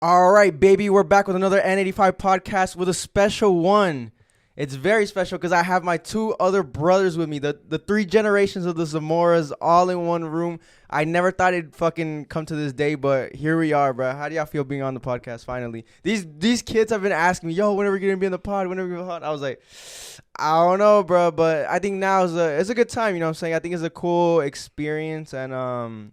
All right, baby, we're back with another N85 podcast with a special one. It's very special because I have my two other brothers with me, the three generations of the Zamoras all in one room. I never thought it'd fucking come to this day, but here we are, bro. How do y'all feel being on the podcast finally? These kids have been asking me, yo, when are we going to be in the pod? When are we going to be on the pod? I was like, I don't know, bro, but I think now it's a good time, you know what I'm saying? I think it's a cool experience, and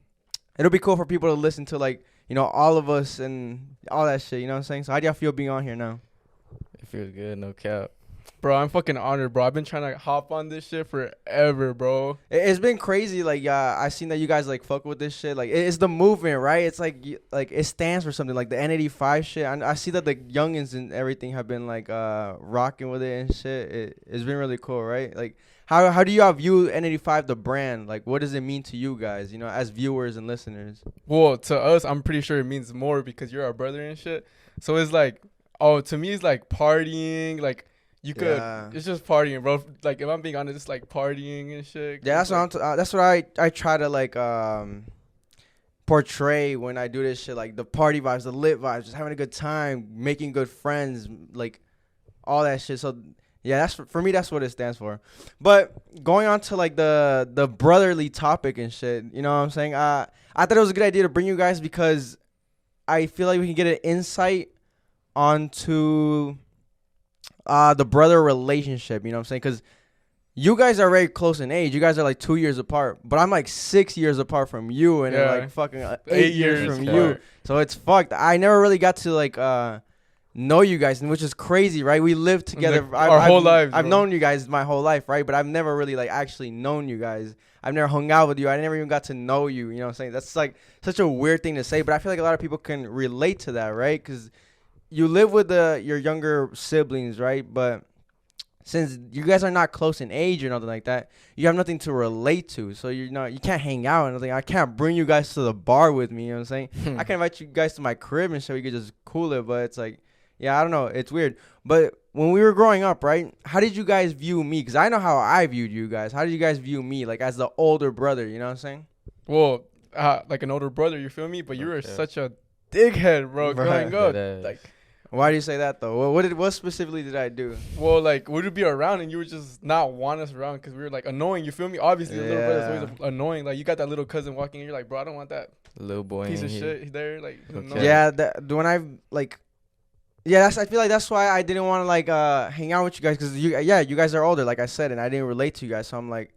it'll be cool for people to listen to, like, you know, all of us and all that shit, you know what I'm saying? So how do y'all feel being on here now? It feels good, no cap. Bro, I'm fucking honored, bro. I've been trying to hop on this shit forever, bro. It's been crazy. Like, I seen that you guys, like, fuck with this shit. Like, it's the movement, right? It's like it stands for something. Like, the N85 shit. I see that the youngins and everything have been, like, rocking with it and shit. It's been really cool, right? Like, how do y'all view N85, the brand? Like, what does it mean to you guys, you know, as viewers and listeners? Well, to us, I'm pretty sure it means more because you're our brother and shit. So it's like, to me, it's like partying, like, you could, it's just partying, bro. Like, if I'm being honest, it's like partying and shit. Yeah, that's what I try to, like, portray when I do this shit. Like, the party vibes, the lit vibes, just having a good time, making good friends, like, all that shit. So, yeah, for me, that's what it stands for. But going on to, like, the brotherly topic and shit, you know what I'm saying? I thought it was a good idea to bring you guys because I feel like we can get an insight onto the brother relationship, you know what I'm saying? Because you guys are very close in age. You guys are like 2 years apart, but I'm like 6 years apart from you, and like fucking 8 years from you. So it's fucked. I never really got to like know you guys, which is crazy, right? We lived together our whole lives. I've known you guys my whole life, right? But I've never really like actually known you guys. I've never hung out with you. I never even got to know you. You know what I'm saying? That's like such a weird thing to say, but I feel like a lot of people can relate to that, right? Because you live with your younger siblings, right? But since you guys are not close in age or nothing like that, you have nothing to relate to. So you can't hang out or nothing. I can't bring you guys to the bar with me, you know what I'm saying? I can invite you guys to my crib and so we could just cool it, but it's like, yeah, I don't know. It's weird. But when we were growing up, right, how did you guys view me? Because I know how I viewed you guys. How did you guys view me, like, as the older brother, you know what I'm saying? Well, like an older brother, you feel me? But you were such a dickhead, bro, growing up. Like, why do you say that though? What specifically did I do? Well, like, we would be around and you would just not want us around because we were like annoying. You feel me? Obviously, the little brother's always annoying. Like, you got that little cousin walking, and you're like, bro, I don't want that little boy piece of shit there. Like, Okay. Yeah, when I like, yeah, I feel like that's why I didn't want to like hang out with you guys because you guys are older, like I said, and I didn't relate to you guys. So I'm like,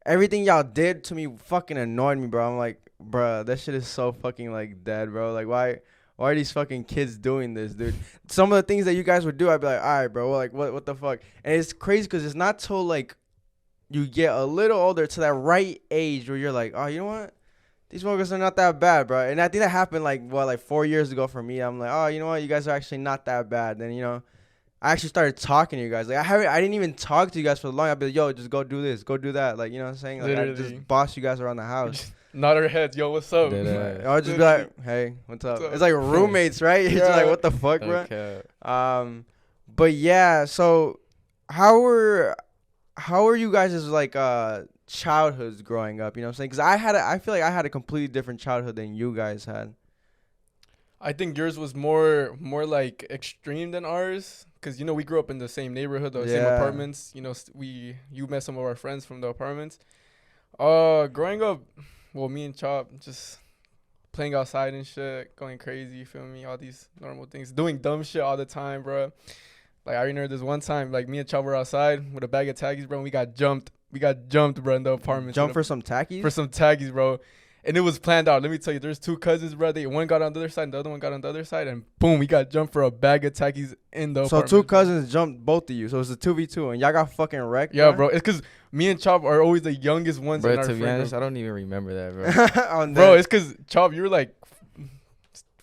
everything y'all did to me fucking annoyed me, bro. I'm like, bro, that shit is so fucking like dead, bro. Like, why are these fucking kids doing this, dude? Some of the things that you guys would do, I'd be like, all right, bro, like, what the fuck? And it's crazy because it's not till, like, you get a little older to that right age where you're like, oh, you know what? These motherfuckers are not that bad, bro. And I think that happened, like 4 years ago for me. I'm like, oh, you know what? You guys are actually not that bad. Then, you know, I actually started talking to you guys. Like, I didn't even talk to you guys for long. I'd be like, yo, just go do this. Go do that. Like, you know what I'm saying? Like, I just boss you guys around the house. Nod our heads, yo, what's up? I would just be like, hey, what's up? It's like roommates, right? It's just like, what the fuck, bro? Okay. But yeah, so how were you guys' like childhoods growing up? You know what I'm saying? Because I feel like I had a completely different childhood than you guys had. I think yours was more like extreme than ours. Because, you know, we grew up in the same neighborhood, the same apartments. You know, you met some of our friends from the apartments. Growing up, well, me and Chop just playing outside and shit, going crazy, you feel me? All these normal things. Doing dumb shit all the time, bro. Like, I remember this one time, like, me and Chop were outside with a bag of taggies, bro, and we got jumped. Bro, in the apartment. Jump for some tackies? For some taggies, bro. And it was planned out. Let me tell you, there's two cousins, bro. One got on the other side and the other one got on the other side. And boom, we got jumped for a bag of tackies in the apartment. So two cousins jumped both of you. So it's a 2v2 and y'all got fucking wrecked, yeah, bro. It's because me and Chop are always the youngest ones in our to be honest, group. I don't even remember that, bro. Bro, it's because, Chop, you were like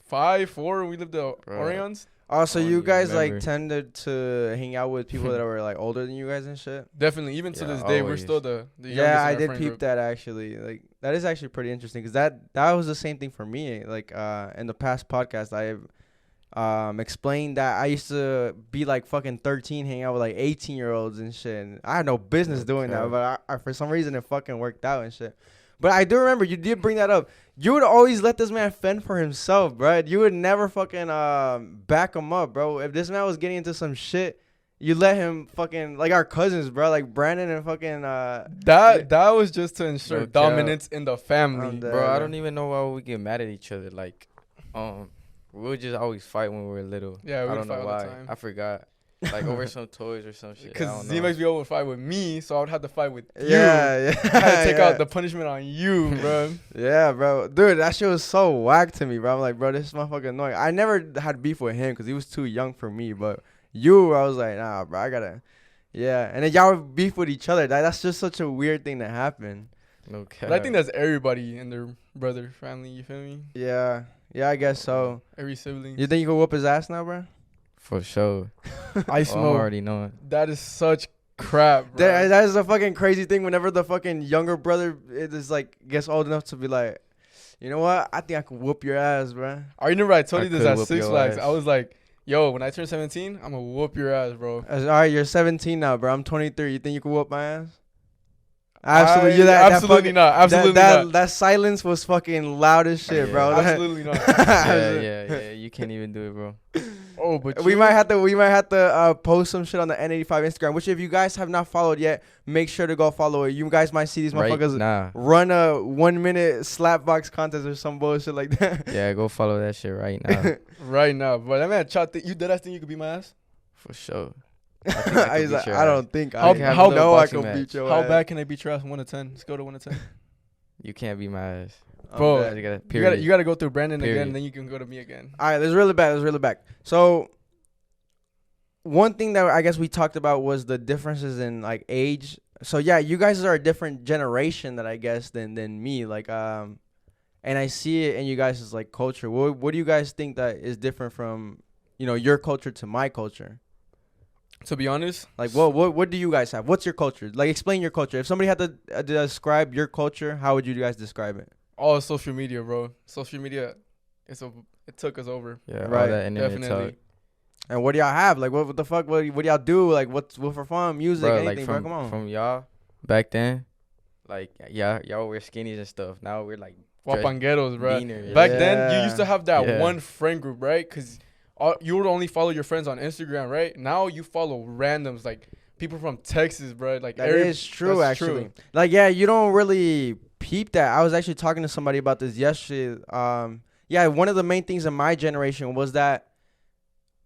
5, 4 when we lived at Orions. Oh, so you guys like tended to hang out with people that were like older than you guys and shit? Definitely. Even to this day, we're still the youngest. Yeah, I did peep that actually. Like, that is actually pretty interesting because that was the same thing for me. Like, in the past podcast, I explained that I used to be like fucking 13, hanging out with like 18-year-olds and shit. And I had no business doing that, but I, for some reason it fucking worked out and shit. But I do remember you did bring that up. You would always let this man fend for himself, bro. You would never fucking back him up, bro. If this man was getting into some shit, you let him fucking, like our cousins, bro, like Brandon and fucking that was just to ensure No dominance in the family. Bro, I don't even know why we get mad at each other. Like, we would just always fight when we were little. Yeah, we I would don't know fight all why. the time. I forgot. Like over some toys or some shit. Because Z-Max be able to fight with me, so I would have to fight with you. Yeah, I had to take out the punishment on you, bro. Yeah, bro. Dude, that shit was so whack to me, bro. I'm like, bro, this is motherfucking annoying. I never had beef with him because he was too young for me. But you, I was like, nah, bro, I gotta. Yeah. And then y'all would beef with each other. That's just such a weird thing to happen. No cap. But I think that's everybody in their brother family, you feel me? Yeah. Yeah, I guess so. Every sibling. You think you could whoop his ass now, bro? For sure. I I'm smoke. already knowing. That is such crap, bro. That is a fucking crazy thing whenever the fucking younger brother is like, gets old enough to be like, you know what? I think I can whoop your ass, bro. I remember I told I you this could at whoop Six your Flags. ass. I was like, yo, when I turn 17, I'm going to whoop your ass, bro. All right, you're 17 now, bro. I'm 23. You think you can whoop my ass? Absolutely. Absolutely not. Absolutely not. That silence was fucking loud as shit, Yeah. bro. Absolutely not. Yeah. You can't even do it, bro. Oh, but We might have to post some shit on the N85 Instagram, which if you guys have not followed yet, make sure to go follow it. You guys might see these motherfuckers run a 1 minute slap box contest or some bullshit like that. Yeah, go follow that shit right now. right now. But that man, Chot, you dead ass think you could beat my ass? For sure. I don't think How- I how know I boxing can beat your How ass. bad can I beat your ass from 1 to 10? Let's go to 1 to 10. You can't beat my ass. I'm Bro, dead. You gotta go through Brandon again, Period. and then you can go to me again. All right, let's reel it back. So one thing that I guess we talked about was the differences in like age. So yeah, you guys are a different generation that I guess than me. Like and I see it in you guys' like culture. What do you guys think that is different from, your culture to my culture? To be honest, Like what do you guys have? What's your culture? Like explain your culture. If somebody had to describe your culture, how would you guys describe it? all social media, bro. Social media, it took us over. Yeah, Right. all that internet Definitely. talk. And what do y'all have? Like what the fuck? What do y'all do? Like what for fun? Music, Bro, anything? like Bro, come on. from y'all back then, like y'all wear skinnies and stuff. Now we're like Wapangueros, bro. meaner. Back Yeah. then, you used to have that Yeah. one friend group, right? Because you would only follow your friends on Instagram, right? Now you follow randoms, like people from Texas, bro. Like That is true, that's actually. true. Like, yeah, you don't really peep that. I was actually talking to somebody about this yesterday. Yeah, one of the main things in my generation was that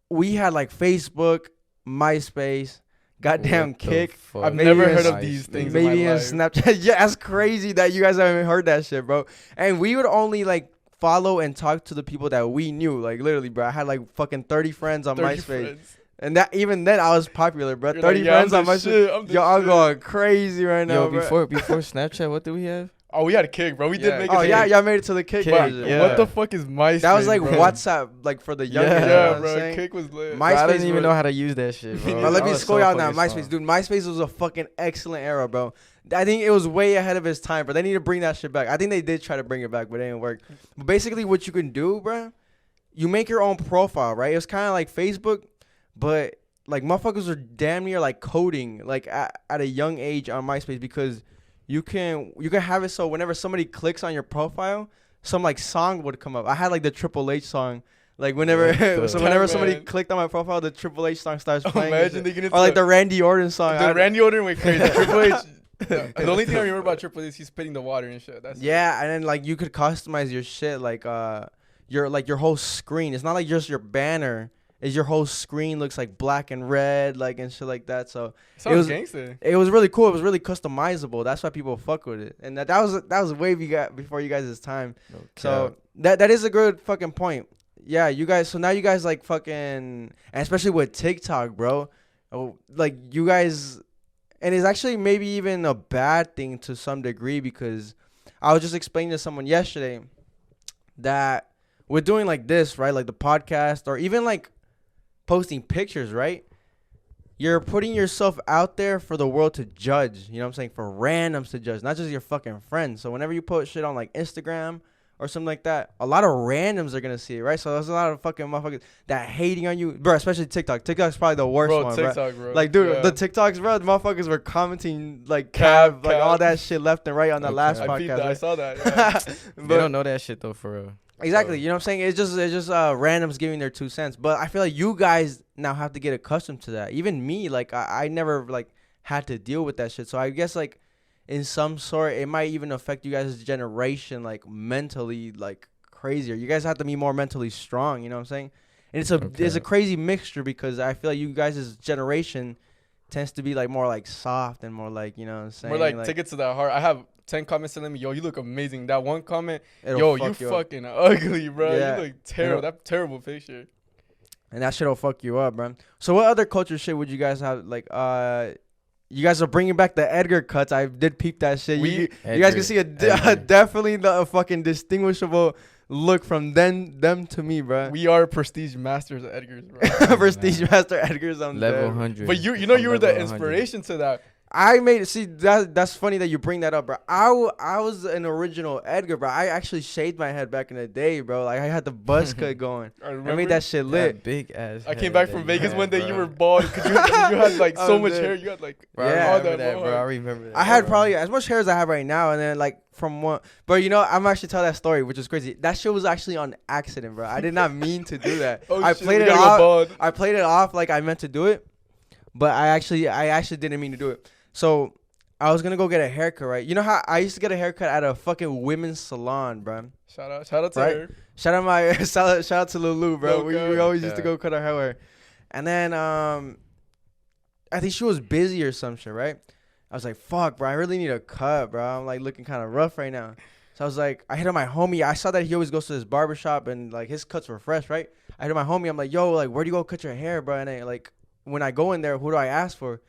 we had like Facebook, MySpace, goddamn What the Kick. fuck? I've Maybe never it's heard of nice, these dude. things. Maybe in my in life. Snapchat. Yeah, that's crazy that you guys haven't heard that shit, bro. And we would only like follow and talk to the people that we knew. Like literally, bro. I had like fucking 30 friends on 30 MySpace. friends. And that even then I was popular, bro. You're 30 like, yeah, friends I'm on the MySpace. shit, I'm the Yo, I'm shit. going crazy right now, Yo, bro. before Snapchat, what did we have? Oh, we had a Kick, bro. We did make a Oh Kick. yeah, y'all made it to the Kick Kick, version. yeah. What the fuck is MySpace? That was like bro? WhatsApp, like for the younger. Yeah. you know Yeah, what I'm bro. saying? Kick was lit. My- Bro, I MySpace didn't even was- know how to use that shit, bro. But let I me was school so y'all now. fucking MySpace, small. dude. MySpace was a fucking excellent era, bro. I think it was way ahead of its time, but they need to bring that shit back. I think they did try to bring it back, but it didn't work. But basically, what you can do, bro, you make your own profile, right? It was kind of like Facebook, but like motherfuckers are damn near like coding, like at a young age on MySpace, because you can have it so whenever somebody clicks on your profile, some like song would come up. I had like the Triple H song. Like whenever, What the- whenever Yeah, somebody man. clicked on my profile, the Triple H song starts playing. and Imagine shit. they get into Or like the Randy Orton song. the I- Randy Orton went crazy. Triple H. The only thing I remember about Triple H is he's spitting the water and shit. That's it. Yeah, and then like you could customize your shit, like your whole screen. It's not like just your banner. Is your whole screen looks like black and red, like and shit like that. So Sounds was- gangster. it was really cool. It was really customizable. That's why people fuck with it. And that was way before you guys' time. No So cap. that is a good fucking point. Yeah, you guys. So now you guys like fucking, and especially with TikTok, bro. Oh, like you guys, and it's actually maybe even a bad thing to some degree, because I was just explaining to someone yesterday that we're doing like this, right? Like the podcast, or even like posting pictures, right? You're putting yourself out there for the world to judge. You know what I'm saying? For randoms to judge, not just your fucking friends. So whenever you post shit on like Instagram or something like that, a lot of randoms are gonna see it, right? So there's a lot of fucking motherfuckers that hating on you, bro. Especially TikTok. TikTok's probably the worst one, TikTok, bro. Like, dude, yeah. the TikToks, bro, the motherfuckers were commenting like cab, like all that shit left and right on the last podcast. I saw that. Yeah. They don't know that shit though, for real. Exactly, you know what I'm saying? It's just randoms giving their 2 cents. But I feel like you guys now have to get accustomed to that. Even me, like I never like had to deal with that shit. So I guess like in some sort, it might even affect you guys' generation, like mentally, like crazier. You guys have to be more mentally strong. You know what I'm saying? And it's a crazy mixture because I feel like you guys' generation tends to be like more like soft and more like, you know what I'm saying? More like take it to the heart. I have 10 comments telling me, yo, you look amazing. That one comment, It'll yo, you fucking ugly, bro. Yeah. You look terrible. That terrible picture. And that shit'll fuck you up, bro. So what other culture shit would you guys have? Like, you guys are bringing back the Edgar cuts. I did peep that shit. You guys can see definitely a fucking distinguishable look from them to me, bro. We are prestige masters at Edgar's, bro. Prestige master Edgar's on level there. 100. But you know you were the inspiration to that. I made it. See, that's funny that you bring that up, bro. I was an original Edgar, bro. I actually shaved my head back in the day, bro. Like I had the buzz cut going. I made that shit lit. That big ass. I came back from Vegas one day. You were bald because you had like so much hair. You had like bro, I remember that, bro. I remember that. I had probably as much hair as I have right now, and then like from one. But you know, I'm actually tell that story, which is crazy. That shit was actually on accident, bro. I did not mean to do that. I played it off. I played it off like I meant to do it, but I actually didn't mean to do it. So I was gonna go get a haircut, right? You know how I used to get a haircut at a fucking women's salon, bro. Shout out to her. Shout out to Lulu, bro. We always used to go cut our hair. And then I think she was busy or some shit, right? I was like, fuck, bro, I really need a cut, bro. I'm like looking kind of rough right now. So I was like, I hit on my homie. I saw that he always goes to his barber shop and like his cuts were fresh, right? I hit on my homie. I'm like, yo, like where do you go cut your hair, bro? And I, like when I go in there, who do I ask for?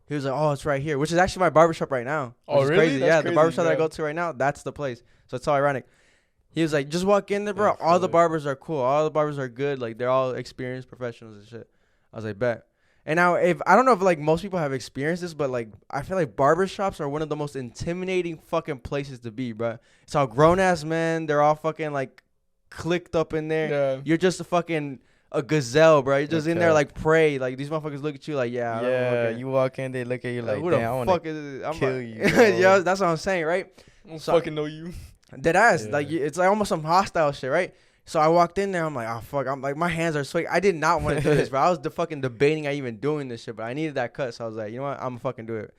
He was like, oh, it's right here, which is actually my barbershop right now. Oh, really? Crazy. That's yeah, crazy, the barbershop that I go to right now, that's the place. So it's so ironic. He was like, just walk in there, bro. All the barbers are cool. All the barbers are good. Like, they're all experienced professionals and shit. I was like, bet. And now, I don't know if, like, most people have experienced this, but, like, I feel like barbershops are one of the most intimidating fucking places to be, bro. It's all grown-ass men. They're all fucking, like, clicked up in there. Yeah. You're just a gazelle, bro. You're just in there like prey. Like these motherfuckers look at you like, yeah. Yeah, you walk in, they look at you like, who damn, the fuck is this? kill you. Yeah, that's what I'm saying, right? I don't fucking know you. Dead ass. Yeah. Like it's like almost some hostile shit, right? So I walked in there. I'm like, oh fuck. I'm like, my hands are sweaty. I did not want to do this, bro. I was fucking debating I even doing this shit, but I needed that cut. So I was like, you know what? I'm gonna fucking do it.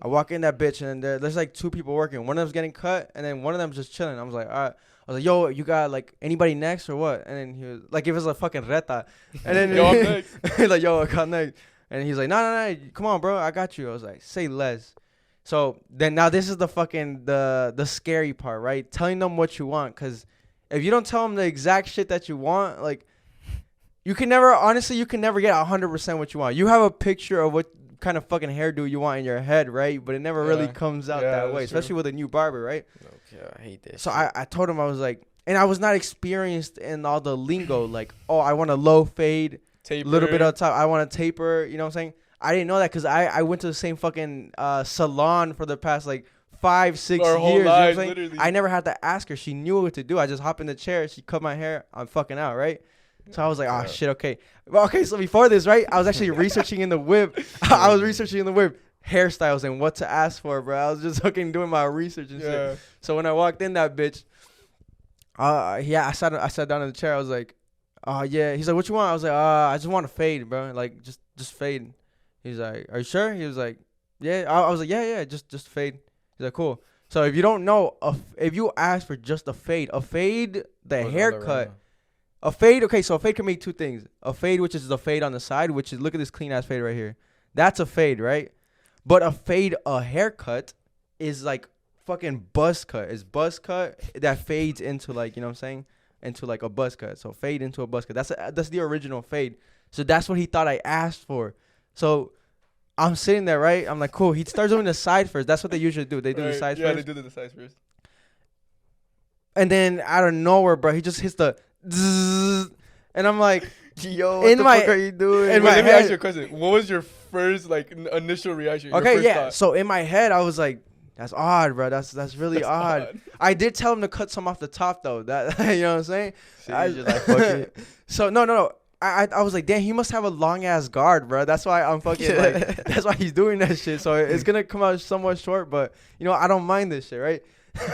I walk in that bitch and there's like 2 people working. One of them's getting cut and then one of them's just chilling. I was like, all right. I was like, yo, you got like anybody next or what? And then he was like, if it's a fucking reta. And then yo, I'm next. like, yo, I got next. And he's like, no, come on, bro, I got you. I was like, say less. So then now this is the fucking the scary part, right? Telling them what you want, because if you don't tell them the exact shit that you want, like you can never get 100% what you want. You have a picture of what kind of fucking hairdo you want in your head, right? But it never really comes out that way, especially with a new barber, right? Okay, I hate this. So I told him, I was like, and I was not experienced in all the lingo, like, oh, I want a low fade, a little bit on top, I want a taper, you know what I'm saying? I didn't know that because I went to the same fucking salon for the past like 5-6 years. Whole you know lives, what I'm saying? literally. I never had to ask her. She knew what to do. I just hop in the chair, she cut my hair, I'm fucking out, right? So I was like, oh shit, okay. Well, okay, so before this, right, I was actually researching in the whip. I was researching in the whip hairstyles and what to ask for, bro. I was just fucking doing my research and shit. So when I walked in that bitch, I sat down in the chair. I was like, oh yeah. He's like, what you want? I was like, I just want to fade, bro. Like just fade. He's like, are you sure? He was like, yeah. I was like, yeah, just fade. He's like, cool. So if you don't know, if you ask for just a fade, the haircut. A fade, okay, so a fade can make 2 things. A fade, which is the fade on the side, which is, look at this clean-ass fade right here. That's a fade, right? But a haircut, is like fucking buzz cut. It's buzz cut that fades into like, you know what I'm saying? Into like a buzz cut. So fade into a buzz cut. That's the original fade. So that's what he thought I asked for. So I'm sitting there, right? I'm like, cool. He starts doing the side first. That's what they usually do. They do the sides first. Yeah, they do the sides first. And then out of nowhere, bro, he just hits the zzz, and I'm like, yo, what the fuck are you doing? And let me ask you a question. What was your first like initial reaction? Okay, yeah. Thought? So in my head, I was like, That's odd, bro. That's really odd. I did tell him to cut some off the top though. That you know what I'm saying? So you just like fuck it. So no. I was like, damn, he must have a long ass guard, bro. That's why I'm fucking like, that's why he's doing that shit. So it's gonna come out somewhat short, but you know, I don't mind this shit, right?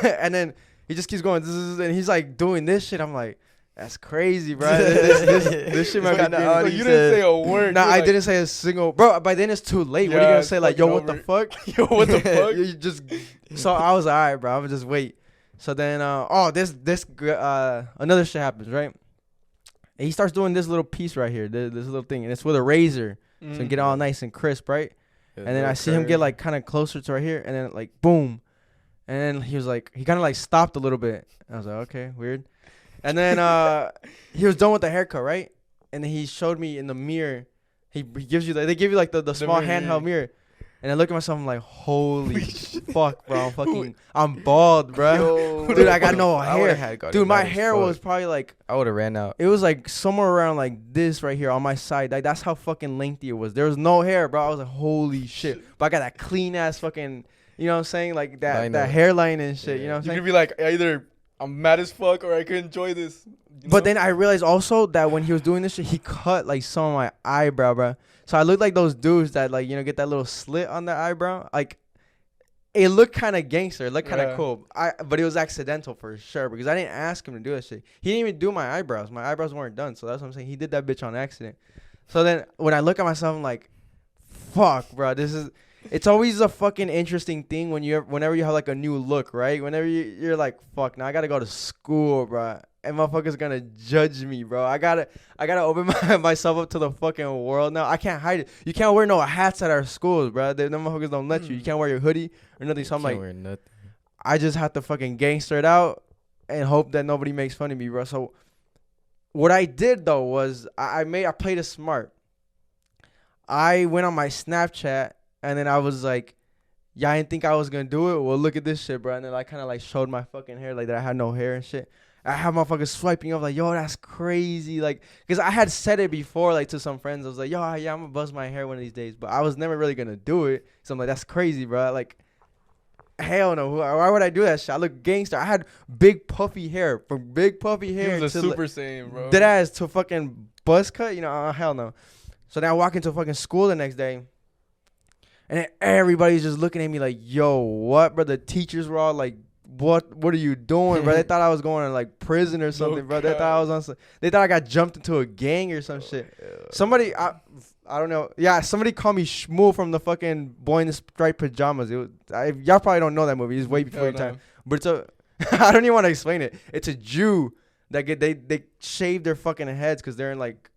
And then he just keeps going, and he's like doing this shit. I'm like, that's crazy, bro. This shit might be so you didn't say a word. Nah, I like, didn't say a single, bro. By then it's too late. What are you gonna say? Like, yo, what the fuck? Yo, what the fuck? You just. So I was like, all right, bro. I'm gonna just wait. So then, another shit happens, right? And he starts doing this little piece right here, this little thing, and it's with a razor, so you can get it all nice and crisp, right? And then I see him get like kind of closer to right here, and then like boom, and then he was like, he kind of like stopped a little bit. I was like, okay, weird. And then he was done with the haircut, right? And then he showed me in the mirror. He gives you they give you like the small handheld mirror. And I look at myself, I'm like, holy fuck, bro. I'm bald, bro. Dude, I got no hair. Dude, my hair was probably like, I would have ran out. it was like somewhere around like this right here on my side. Like, that's how fucking lengthy it was. There was no hair, bro. I was like, holy shit. But I got that clean ass fucking, you know what I'm saying? Like that hairline and shit, you know what I'm You saying? could be like, either I'm mad as fuck or I could enjoy this. But then I realized also that when he was doing this shit, he cut like some of my eyebrow, bro. So I looked like those dudes that like, you know, get that little slit on their eyebrow. Like, it looked kind of gangster. It looked kind of cool. But it was accidental for sure because I didn't ask him to do that shit. He didn't even do my eyebrows. My eyebrows weren't done. So that's what I'm saying. He did that bitch on accident. So then when I look at myself, I'm like, fuck, bro. It's always a fucking interesting thing whenever you have like a new look, right? Whenever you're like, fuck, now I got to go to school, bro. And motherfuckers gonna judge me, bro. I gotta open myself up to the fucking world now. I can't hide it. You can't wear no hats at our schools, bro. Them motherfuckers don't let you. You can't wear your hoodie or nothing. So I'm like, wear nothing. I just have to fucking gangster it out and hope that nobody makes fun of me, bro. So what I did though was I played it smart. I went on my Snapchat and then I was like, yeah, I didn't think I was gonna do it. Well, look at this shit, bro. And then I kind of like showed my fucking hair, like that I had no hair and shit. I have motherfuckers swiping up like, yo, that's crazy. Like, because I had said it before, like, to some friends. I was like, yo, yeah, I'm going to buzz my hair one of these days. But I was never really going to do it. So I'm like, that's crazy, bro. Like, hell no. Why would I do that shit? I look gangster. I had big puffy hair. From big puffy hair he was a to super like, saiyan, bro. dead ass to fucking buzz cut. You know, hell no. So then I walk into fucking school the next day. And then everybody's just looking at me like, yo, what, bro? The teachers were all like, what are you doing, bro? They thought I was going to like prison or something, bro. They thought I was on they thought I got jumped into a gang or some shit. Somebody I don't know. Yeah, somebody called me Shmoo from the fucking Boy in the Striped Pajamas. Y'all probably don't know that movie. It's way before your time. But it's I don't even want to explain it. It's a Jew that they shave their fucking heads because they're in like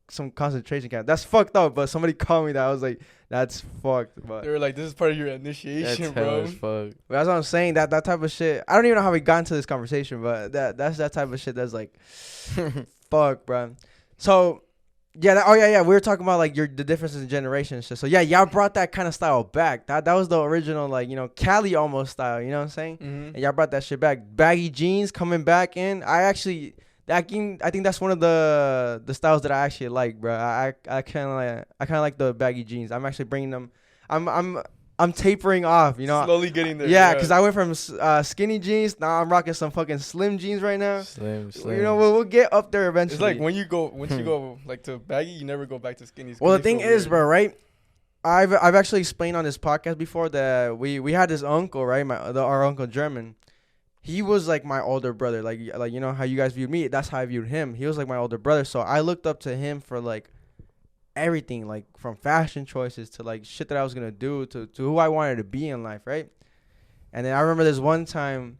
some concentration camp. That's fucked up, but somebody called me that. I was like, that's fucked. But they were like, this is part of your initiation, bro. Fuck. But that's what I'm saying. That type of shit. I don't even know how we got into this conversation, but that's that type of shit that's like, fuck, bro. So, yeah. We were talking about like the differences in generations. Shit. So yeah, y'all brought that kind of style back. That was the original, like, you know, Cali almost style. You know what I'm saying? Mm-hmm. And y'all brought that shit back. Baggy jeans coming back in. I think that's one of the styles that I actually like, bro. I kind of like the baggy jeans. I'm actually bringing them. I'm tapering off, you know. Slowly getting there. Yeah, because I went from skinny jeans. Now I'm rocking some fucking slim jeans right now. Slim. You know, we'll get up there eventually. It's like once you go like to baggy, you never go back to skinny. Well, the thing is, bro, right? I've actually explained on this podcast before that we had this uncle, right? Our uncle German. He was like my older brother, like you know how you guys viewed me. That's how I viewed him. He was like my older brother, so I looked up to him for like everything, like from fashion choices to like shit that I was gonna do to who I wanted to be in life, right? And then I remember this one time,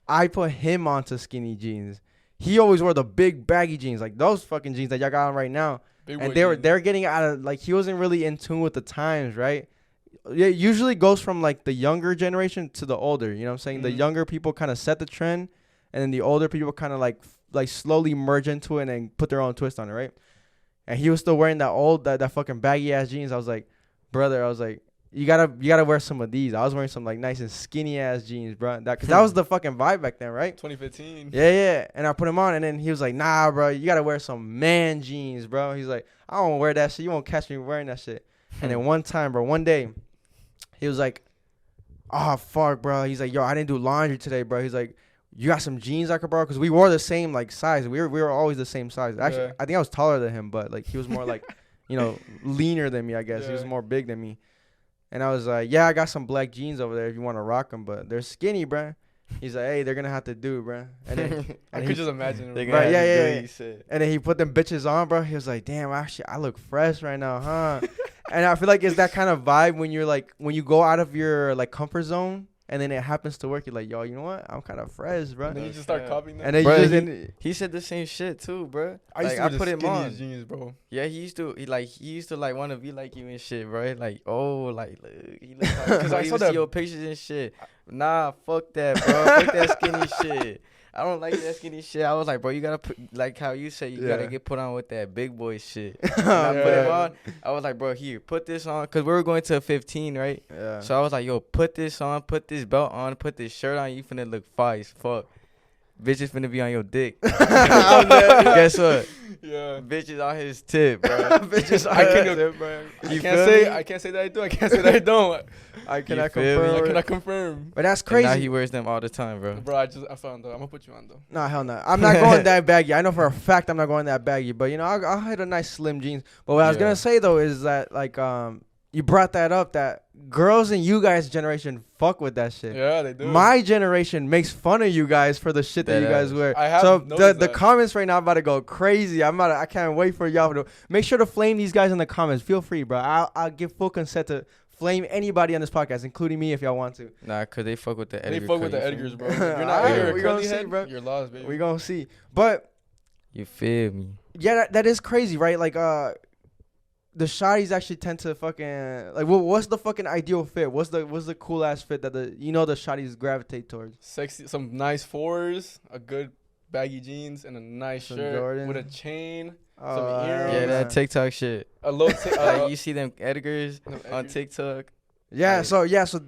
I put him onto skinny jeans. He always wore the big baggy jeans, like those fucking jeans that y'all got on right now. And they're getting out of like he wasn't really in tune with the times, right? It usually goes from like the younger generation to the older, you know what I'm saying? Mm-hmm. The younger people kind of set the trend, and then the older people kind of like slowly merge into it and put their own twist on it, right? And he was still wearing that fucking baggy ass jeans. I was like, brother, you gotta wear some of these. I was wearing some like nice and skinny ass jeans, bro. Cause that was the fucking vibe back then, right? 2015. Yeah. And I put him on, and then he was like, nah, bro, you gotta wear some man jeans, bro. He's like, I don't wear that shit. You won't catch me wearing that shit. And then one day, he was like, oh fuck, bro. He's like, yo, I didn't do laundry today, bro. He's like, you got some jeans I could borrow? Because we wore the same like size. We were always the same size. Actually, Yeah. I think I was taller than him, but like he was more like, leaner than me. I guess he was Yeah. more big than me. And I was like, yeah, I got some black jeans over there if you want to rock them, but they're skinny, bro. He's like, hey, they're gonna have to do, bro. And then I and could he, just imagine. They Him. gonna Right, have to yeah, do yeah, what yeah. he said. and then he put them bitches on, bro. He was like, damn, actually, I look fresh right now, huh? And I feel like it's that kind of vibe when you're like, when you go out of your like comfort zone and then it happens to work. You're like, yo, you know what? I'm kind of fresh, bro. And then you just start copying them. And then Bro, you just He said the same shit too, bro. I used Like, to wear the put him skinniest on. jeans, bro. Yeah, he used to like want to be like you and shit, bro. Like, oh, like look, he look like, Cause I he saw would that- see your pictures and shit. Nah, fuck that, bro. Fuck that skinny shit. I don't like that skinny shit. I was like, bro, you gotta put, like how you say, you gotta Yeah. get put on with that big boy shit. Oh, And I put him Yeah. on. I was like, bro, here, put this on, cause we were going to 15, right? Yeah. So I was like, yo, put this on, put this belt on, put this shirt on. You finna look fire as fuck. Bitches finna be on your dick. Guess what? Yeah. Bitches on his tip, bro. Bitches I on can't- his tip, bro. I You can't feel say me? I can't say that I do. I can't say that I don't. I cannot feel me? confirm. I cannot confirm. But that's And now crazy. he wears them all the time, bro. Bro, I found out. I'm gonna put you on though. Nah, hell no. I'm not going that baggy. I know for a fact I'm not going that baggy. But I'll hit a nice slim jeans. But what I was Yeah. gonna say though is that like you brought that up that girls in you guys' generation fuck with that shit. Yeah, they do. My generation makes fun of you guys for the shit that you That guys ass. wear. I have So the noticed the that. comments right now about to go crazy. I can't wait for y'all to make sure to flame these guys in the comments. Feel free, bro. I'll give full consent to flame anybody on this podcast, including me if y'all want to. Nah, cause they fuck with the They Edgar. fuck with the cut, you Edgars, feel bro. me? If you're not Alright, Edgar or we gonna curly see, head, bro. you're lost, baby. We gonna see. But You feel me? yeah, that is crazy, right? Like the shotties actually tend to fucking like what's the fucking ideal fit? What's the cool ass fit that the shotties gravitate towards? Sexy, some nice fours, a good baggy jeans, and a nice Some shirt Jordans. with a chain, Oh, earrings. Yeah, Yeah, that TikTok shit. a low. Like you see them Edgars on TikTok. Yeah, Like, so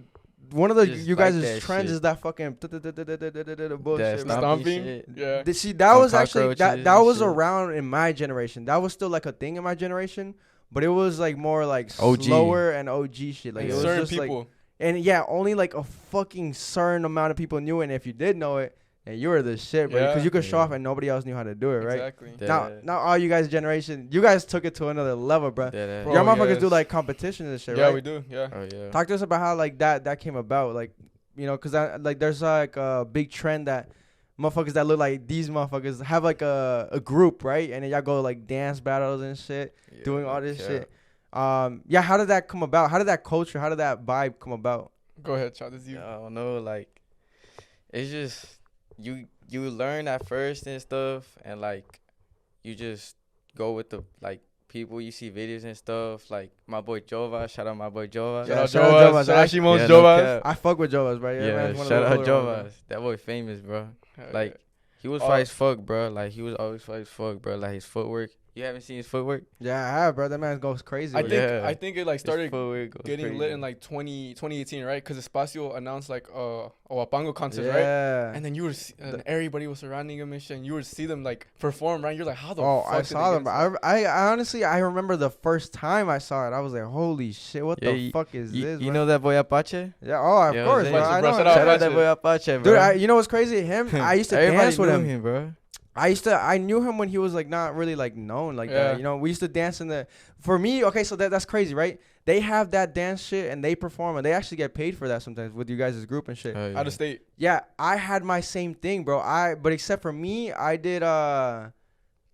one of the just you like guys' that trends shit. is that fucking bullshit. That man. Stomping. shit. Yeah. See, that Some was actually cockroaches that and was shit. around in my generation. That was still like a thing in my generation, but it was like more like OG. slower and OG shit. Like And it was certain just like, people. and yeah, only like a fucking certain amount of people knew it. And if you did know it, and you were the shit, bro, because Yeah. you could show Yeah. off and nobody else knew how to do it, right? Exactly. Now all you guys' generation, you guys took it to another level, bro. That Bro, Y'all motherfuckers do yes. like competitions and shit, Yeah, right? we do. Yeah. Oh yeah. Talk to us about how like that came about, like because like there's like a big trend that motherfuckers that look like these motherfuckers have like a group, right? And then y'all go like dance battles and shit, Yeah, doing all this yeah. shit. Yeah, how did that come about? How did that culture, how did that vibe come about? Go ahead, Chad. This is you. I don't know, like it's just you learn at first and stuff, and like you just go with the like people you see videos and stuff. Like my boy Jova, shout out my boy Jova. Yeah, Shout shout out out Jovas. Jovas. Shout out Shimon's Yeah, no Jovas. cap. I fuck with Jovas, bro. Yeah, man's one of shout the out cooler ones, bro. Jova. That boy famous, bro. Hell Like yeah. he was Oh. fly as fuck, bro. Like he was always fly as fuck, bro. Like his footwork. You haven't seen his footwork? Yeah, I have, bro. That man goes crazy. I with think it. Yeah. I think it like His started footwork goes getting crazy. lit in like 2018, right? Because Espacio announced like a Wapango contest, right? Yeah. And then you were and everybody was surrounding him and shit. And you would see them like perform, right? You're like, how the Oh, fuck I did saw they them. get Bro. I honestly I remember the first time I saw it. I was like, holy shit, what Yeah, the fuck is this? You bro? know that boy Apache? Yeah. Oh, of Yeah, course, Zay. bro. I Bro, know. shout him. out Shout out that Apache. boy Apache, bro. Dude, you know what's crazy? Him, I used to Everybody dance with knew him. bro. I knew him when he was like not really like known like Yeah. that. You know, we used to dance in the. For me, okay, so that's crazy, right? They have that dance shit and they perform and they actually get paid for that sometimes with you guys' group and shit. Oh, yeah. out of state. Yeah, I had my same thing, bro. But except for me, I did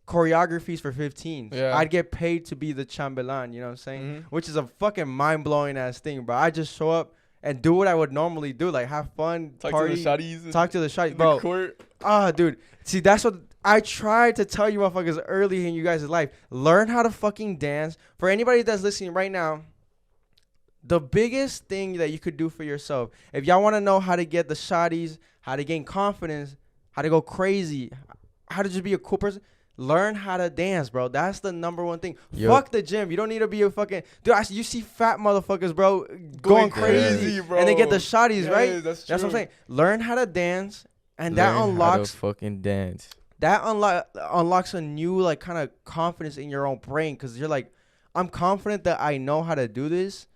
choreographies for 15. Yeah. I'd get paid to be the chambelan, you know what I'm saying? Mhm. Which is a fucking mind-blowing ass thing, bro. I just show up and do what I would normally do, like have fun, Talk party, to the shotties. talk to the shotties, in bro. the court. Dude. See, that's what I tried to tell you motherfuckers early in you guys' life. Learn how to fucking dance. For anybody that's listening right now, the biggest thing that you could do for yourself, if y'all want to know how to get the shotties, how to gain confidence, how to go crazy, how to just be a cool person, learn how to dance, bro. That's the number one thing. Yo. Fuck the gym. You don't need to be a fucking... Dude, you see fat motherfuckers, bro, going crazy. bro. And they get the shotties, right? Yeah, that's That's what I'm true. saying. Learn how to dance, and that Learn how to unlocks fucking dance. unlocks a new like kind of confidence in your own brain because you're like, I'm confident that I know how to do this.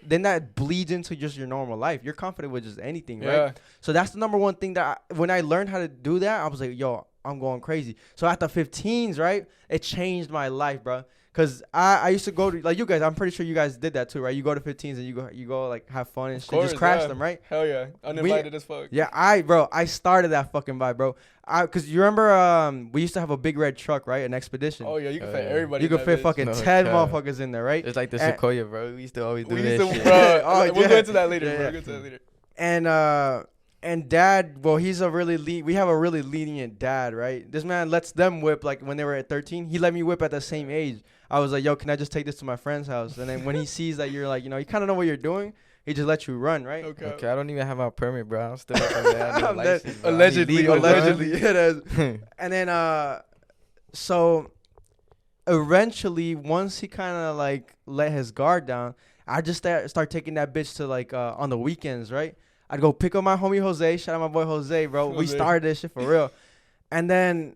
then that bleeds into just your normal life. You're confident with just anything, Yeah. right? So that's the number one thing that when I learned how to do that, I was like, yo, I'm going crazy. So at the 15s, right, it changed my life, bro. Cause I used to go to, like, you guys. I'm pretty sure you guys did that too, right? You go to 15s and you go like have fun and Of shit, course, just crash yeah. them, right? Hell yeah. Uninvited as fuck. Yeah, I started that fucking vibe, bro. Cause you remember we used to have a big red truck, right? An expedition. Oh yeah, you can Oh, fit yeah. everybody. You in could that fit bitch. fucking No 10 cap. motherfuckers in there, right? It's like the And- Sequoia, bro. We used to always do We that used to, shit. bro. Oh, we'll yeah. go into that later, Yeah, bro. yeah. We'll go into that later. And dad, well, he's a really we have a really lenient dad, right? This man lets them whip like when they were at 13. He let me whip at the same age. I was like, yo, can I just take this to my friend's house? And then when he sees that you're like, you kind of know what you're doing, he just lets you run, right? Okay. Okay, I don't even have my permit, bro. I'm still up on that. No I'm dead. license, bro. I'm Allegedly, illegal, bro. allegedly. It is. And then so eventually once he kind of like let his guard down, I just start taking that bitch to like on the weekends, right? I'd go pick up my homie Jose. Shout out my boy Jose, bro. We Jose. started this shit for real. And then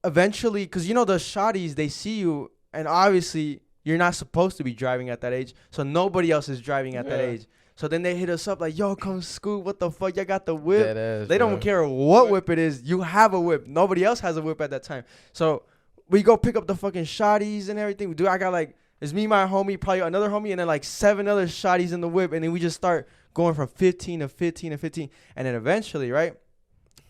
eventually, because the shotties, they see you, and obviously you're not supposed to be driving at that age, so nobody else is driving at that Yeah. age. So then they hit us up like, yo, come scoot. What the fuck? Y'all got the whip. Deadass, They don't bro. care what whip it is. You have a whip. Nobody else has a whip at that time. So we go pick up the fucking shotties and everything. Dude, I got like, it's me, my homie, probably another homie, and then like 7 other shotties in the whip. And then we just start going from 15 to 15 to 15. And then eventually, right?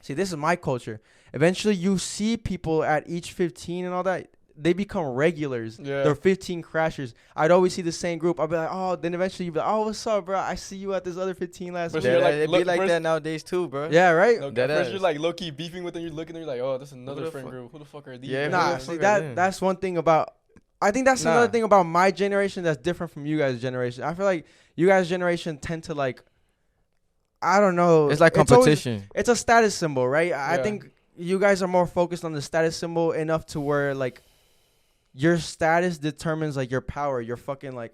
See, this is my culture. Eventually, you see people at each 15 and all that. They become regulars. Yeah. They're 15 crashers. I'd always see the same group. I'd be like, oh, then eventually you'd be like, oh, what's up, bro? I see you at this other 15 last But week. you're like, It be look, like first- that nowadays too, bro. Yeah, right? No, Dead first ass. you're like low key beefing with them. You're looking, and you're like, oh, this is another the friend fuck- group. Who the fuck are these? Yeah, guys? Nah, who the see fuck are that them? that's one thing about. I think that's another Nah. thing about my generation that's different from you guys' generation. I feel like you guys' generation tend to like, I don't know. It's like always- competition. It's a status symbol, right? I Yeah. think you guys are more focused on the status symbol enough to where like your status determines like your power. Your fucking like,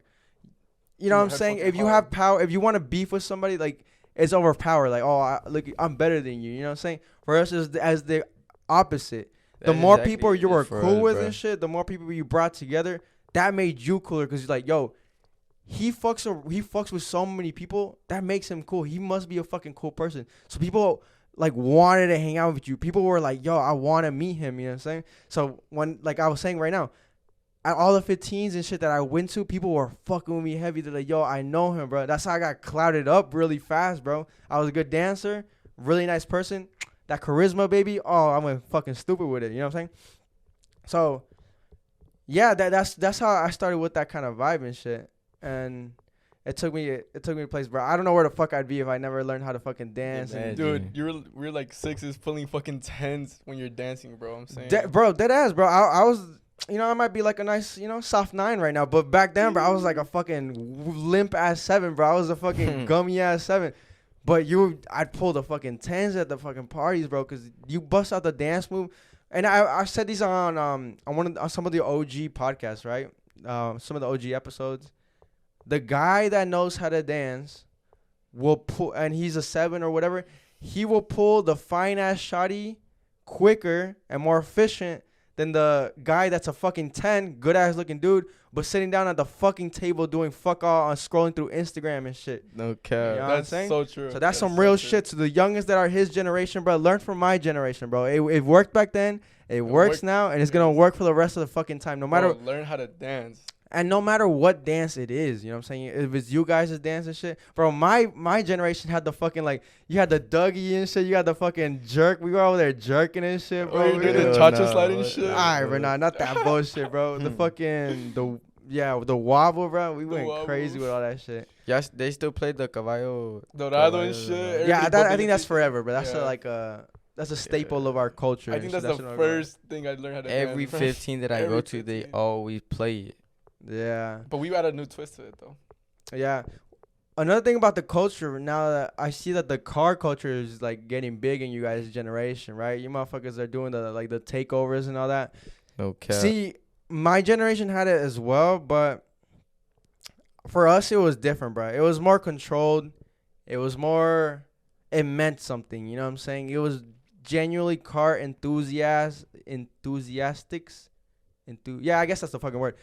you know You what I'm have saying? fucking If you power. have power, if you want to beef with somebody, like it's over power. Like, oh, look, I'm better than you. You know what I'm saying? For us, it's as the opposite. The That's more exactly people you were it for cool us, with bro. and shit, the more people you brought together, that made you cooler because you're like, yo, he fucks with so many people. That makes him cool. He must be a fucking cool person. So people like wanted to hang out with you. People were like, yo, I want to meet him. You know what I'm saying? So when, like I was saying right now, at all the 15s and shit that I went to, people were fucking with me heavy. They're like, yo, I know him, bro. That's how I got clouded up really fast, bro. I was a good dancer, really nice person. That charisma, baby. Oh, I went fucking stupid with it. You know what I'm saying? So, yeah, that's how I started with that kind of vibe and shit. And it took me to place, bro. I don't know where the fuck I'd be if I never learned how to fucking dance. And Imagine. Dude, we're like sixes pulling fucking tens when you're dancing, bro. I'm saying. bro, dead ass, bro. I was, I might be like a nice, soft 9 right now. But back then, bro, I was like a fucking limp ass 7, bro. I was a fucking gummy ass 7. But I'd pull the fucking 10s at the fucking parties, bro, because you bust out the dance move. And I said these on some of the OG podcasts, right? Some of the OG episodes. The guy that knows how to dance will pull, and he's a 7 or whatever, he will pull the fine ass shotty quicker and more efficient than the guy that's a fucking 10, good ass looking dude, but sitting down at the fucking table doing fuck all on scrolling through Instagram and shit. No You cap. know what I'm That's saying? so true. So that's some real true. shit to the youngest that are his generation, bro. Learn from my generation, bro. It worked back then. It works worked- now, and it's gonna work for the rest of the fucking time. No matter Bro, learn how to dance. and no matter what dance it is, you know what I'm saying? If it's you guys' dance and shit. Bro, my generation had the fucking, like, you had the Dougie and shit. You had the fucking jerk. We were over there jerking and shit, bro. Oh, you We did were- the Hell cha-cha no, slide and what shit? the- Alright, bro, nah, not that bullshit, bro. The fucking, the wobble, bro. We went wobble. crazy with all that shit. Yeah, they still play the caballo. Dorado and Caballo, shit. bro. Everybody Yeah, I bumping think that's into- forever, bro. That's Yeah. that's a staple of our culture. I and think shit. that's the what I'm going. first thing I learned how to Every dance. 15 that I Every go to, they 15. always play it. Yeah. But we added a new twist to it, though. Yeah. Another thing about the culture, now that I see that the car culture is like getting big in you guys' generation, right? You motherfuckers are doing the takeovers and all that. No cap. See, my generation had it as well, but for us it was different, bro. It was more controlled. It meant something, you know what I'm saying? It was genuinely car enthusiastics. Yeah, I guess that's the fucking word.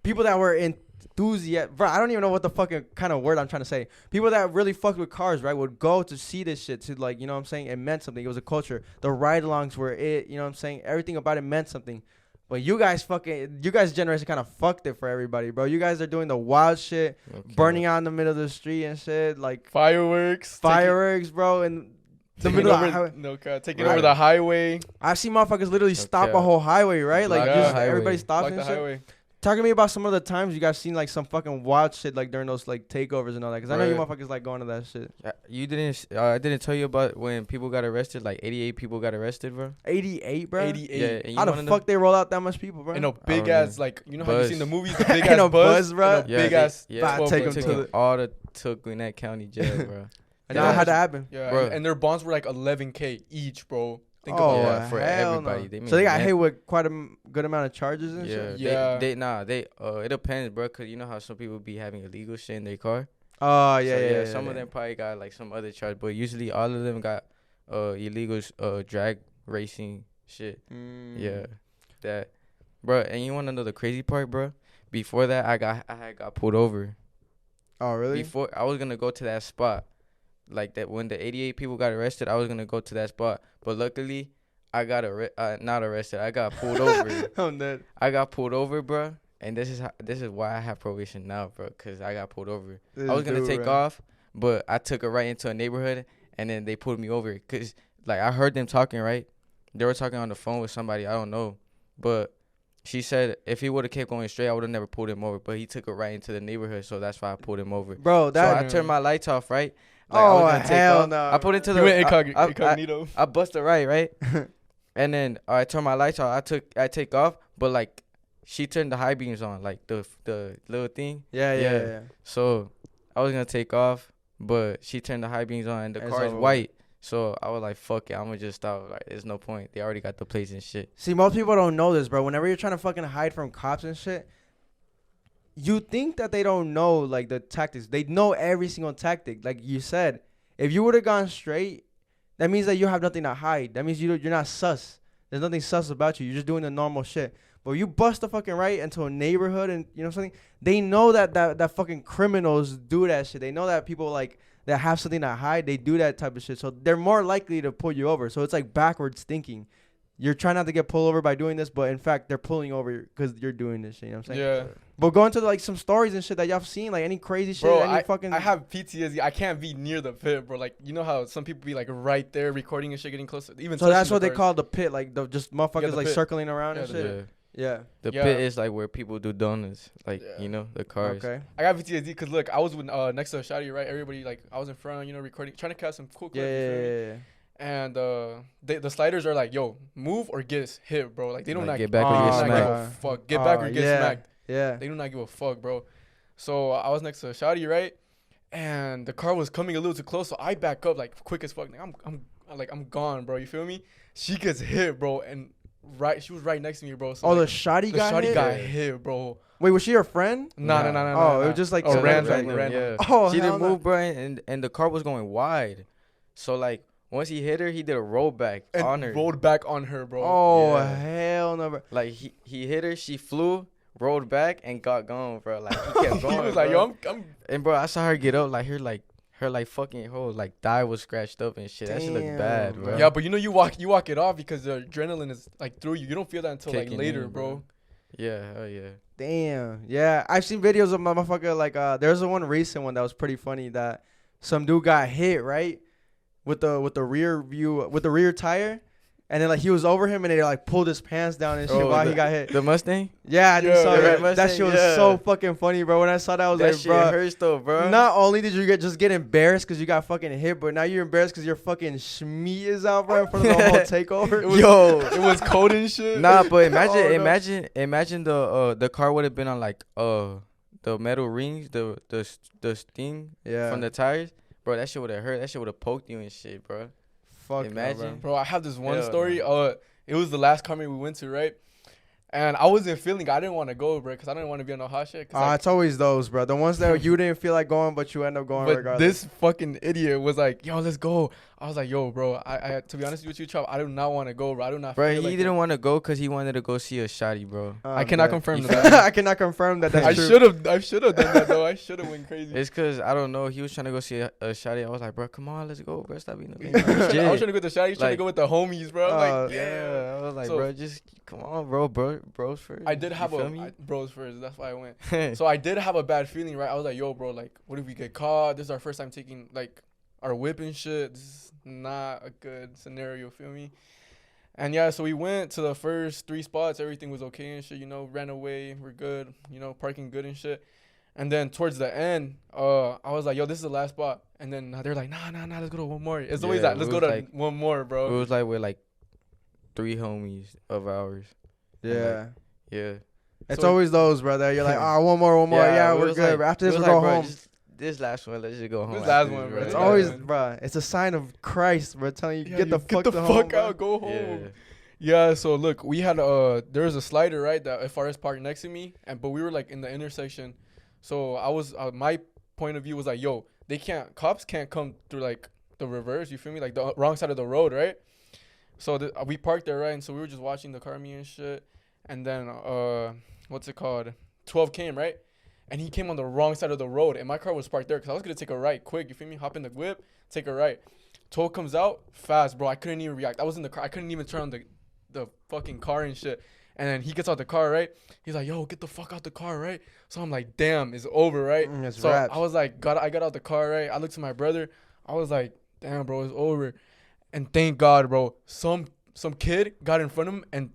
people that were enthusiastic, bro. I don't even know what the fucking kind of word I'm trying to say. People that really fucked with cars, right, would go to see this shit to like, you know what I'm saying? It meant something. It was a culture. The ride-alongs were it. You know what I'm saying? Everything about it meant something. But you guys generation kind of fucked it for everybody, bro. You guys are doing the wild shit, burning out in the middle of the street and shit, like fireworks, bro, and the middle of the highway. Taking over the highway. I've seen motherfuckers literally stop a whole highway, right? Like everybody stops and shit. Highway. Talk to me about some of the times you guys seen like some fucking wild shit like during those like takeovers and all that. Because I know you motherfuckers like going to that shit. You didn't. I didn't tell you about when people got arrested. Like 88 people got arrested, bro. 88, bro. 88. Yeah, how the fuck they roll out that much people, bro? In a big ass like you know how you seen the movies, the big ass buzz, bro. Big ass. Yeah, take them to all the Gwinnett County jail, bro. And that had to happen. Yeah, bro. And their bonds were like 11K each, bro. Think about that for everybody. No. So they got hit with quite a good amount of charges and shit. Yeah. It depends, bro. Cause you know how some people be having illegal shit in their car. Oh yeah. Some of them probably got like some other charge, but usually all of them got illegal drag racing shit. Yeah, that, bro. And you wanna know the crazy part, bro? Before that, I had got pulled over. Oh really? Before I was gonna go to that spot. Like that when the 88 people got arrested, I was gonna go to that spot, but luckily I got not arrested. I got pulled over. I'm dead. I got pulled over, bro, and this is why I have probation now, bro, cause I got pulled over. I was gonna take off, but I took it right into a neighborhood, and then they pulled me over, cause like I heard them talking, right? They were talking on the phone with somebody I don't know, but she said if he would have kept going straight, I would have never pulled him over, but he took it right into the neighborhood, so that's why I pulled him over. Bro, so I turned my lights off, right? Like, hell no! I put into the incognito. I busted right, and then I turned my lights off. I take off, but like she turned the high beams on, like the little thing. Yeah. So I was gonna take off, but she turned the high beams on, and the car is white. So I was like, fuck it, I'm gonna just stop. Like, there's no point. They already got the plates and shit. See, most people don't know this, bro. Whenever you're trying to fucking hide from cops and shit, you think that they don't know, like, the tactics. They know every single tactic. Like you said, if you would have gone straight, that means that you have nothing to hide. That means you're not sus. There's nothing sus about you. You're just doing the normal shit. But you bust the fucking right into a neighborhood and, you know something, they know that fucking criminals do that shit. They know that people, like, that have something to hide, they do that type of shit. So they're more likely to pull you over. So it's like backwards thinking. You're trying not to get pulled over by doing this, but in fact, they're pulling over because you're doing this shit. You know what I'm saying? Yeah. But go into like some stories and shit that y'all have seen, like any crazy shit. Bro, I have PTSD. I can't be near the pit, bro. Like, you know how some people be like right there recording and shit, getting closer. Even so that's what they call the pit, like the just motherfuckers like pit. Circling around and shit. Yeah. The pit is like where people do donuts, like you know the cars. Okay. I got PTSD because look, I was with next to a shawty, right? Everybody like I was in front, you know, recording, trying to catch some cool clips. Yeah. And the sliders are like, yo, move or get hit, bro. Like they don't like, not get back or get smacked. Fuck, get back or get smacked. Yeah. They do not give a fuck, bro. So I was next to a shawty, right? And the car was coming a little too close, so I back up like quick as fuck. Like I'm gone, bro. You feel me? She gets hit, bro, and she was right next to me, bro. So the shawty got hit, bro. Wait, was she your friend? No. Oh, it was just like random. Yeah. Oh, she didn't move, bro, and the car was going wide. So like once he hit her, he did a rollback on her. Rolled back on her, bro. Oh hell no, bro. Like he hit her, she flew, rolled back, and got gone, bro. Like he kept going. He was like, yo, I'm. And bro, I saw her get up, like her fucking whole like thigh was scratched up and shit. That shit looked bad, bro. Yeah, but you know you walk it off because the adrenaline is like through you. You don't feel that until kicking like later, in, bro. Yeah, hell yeah. Damn. Yeah, I've seen videos of motherfucker like there's a one recent one that was pretty funny that some dude got hit right with the rear view with the rear tire. And then, like, he was over him, and they, like, pulled his pants down and shit while he got hit. The Mustang? Yeah, I think so. Mustang, that shit was so fucking funny, bro. When I saw that, I was that like, shit bro. hurts, though, bro. Not only did you get embarrassed because you got fucking hit, but now you're embarrassed because your fucking schmeat is out, bro, in front of the whole takeover. It was cold and shit. Nah, but imagine the car would have been on, like, the metal rings, the sting from the tires. Bro, that shit would have hurt. That shit would have poked you and shit, bro. Fuck, imagine, bro. I have this one story. It was the last car meet we went to, right? And I wasn't feeling. I didn't want to go, bro, because I didn't want to be on no hot shit. It's always those, bro. The ones that you didn't feel like going, but you end up going but regardless. this fucking idiot was like, "Yo, let's go." I was like, "Yo, bro, I to be honest with you, Chop, I do not want to go, bro. I do not." Bro, feel he like didn't want to go because he wanted to go see a shotty, bro. I cannot confirm You that. I cannot confirm that. That's I true. should have done that though. I should have went crazy. It's because, I don't know, he was trying to go see a shotty. I was like, bro, come on, let's go, bro. Stop being a I was trying to go with the shot. He's trying to Like- go with the homies, bro. I'm like, damn. Yeah, I was like, So- bro, just come on, bros first. I did have You feel me? bros first. That's why I went. So I did have a bad feeling, right? I was like, yo, bro, like, what if we get caught? This is our first time taking, like, our whip and shit. This is not a good scenario, feel me? And yeah, so we went to the first 3 spots. Everything was okay and shit, you know, ran away. We're good, you know, parking good and shit. And then towards the end, I was like, yo, this is the last spot. And then they're like, nah, let's go to one more. It's always Yeah, that. Let's it go was to like- one more, It bro. was like with like 3 homies of ours. Yeah. Yeah. It's So- always those, brother. You're like, one more. Yeah, it we're was good. like- bro. After it this, was we'll like, go bro, home. just this last one, let's just go home. This after last this, one, bro. It's Yeah, always, man. bro. It's a sign of Christ, bro. Telling you, Yeah, get the fuck fuck home, out, go home. Yeah. Yeah, so look, we had there was a slider, right, that FRS parked next to me, but we were like in the intersection. So I was my point of view was like, yo, cops can't come through like the reverse, you feel me? Like the wrong side of the road, right? So we parked there, right? And so we were just watching the car, me and shit. And then what's it called? 12 came, right? And he came on the wrong side of the road, and my car was parked there because I was gonna take a right quick, you feel me? Hop in the whip, take a right. 12 comes out fast, bro. I couldn't even react. I was in the car. I couldn't even turn on the fucking car and shit. And then he gets out the car, right? He's like, yo, get the fuck out the car, right? So I'm like, damn, it's over, right? It's So wraps. I was like, I got out the car, right? I looked to my brother. I was like, damn, bro, it's over. And thank God, bro. Some kid got in front of him, and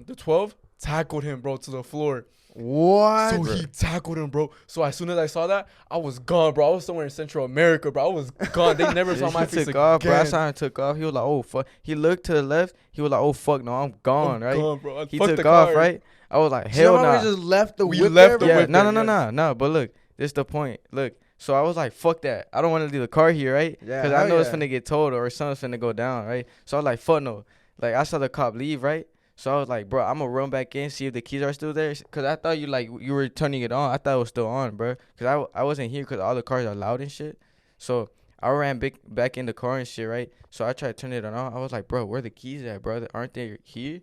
the 12 tackled him, bro, to the floor. What? So he tackled him, bro. So as soon as I saw that, I was gone, bro. I was somewhere in Central America, bro. I was gone. They never saw my He face took again. off, bro. I saw him took off. He was like, oh, fuck. He looked to the left. He was like, oh, fuck, no, I'm gone, right? Gone, bro. He Fuck took the off, car. right? I was like, So you know hell how nah. we just left the We whip left there, the bro? whip. Yeah, no. But look, this is the point. Look, so I was like, fuck that. I don't want to leave the car here, right? Yeah, Because I hell know it's yeah. finna get towed or something's finna go down, right? So I was like, fuck no. Like, I saw the cop leave, right? So I was like, bro, I'm going to run back in, see if the keys are still there. Because I thought you were turning it on. I thought it was still on, bro. Because I wasn't here because all the cars are loud and shit. So I ran back in the car and shit, right? So I tried turning it on. I was like, bro, where the keys at, bro? Aren't they here?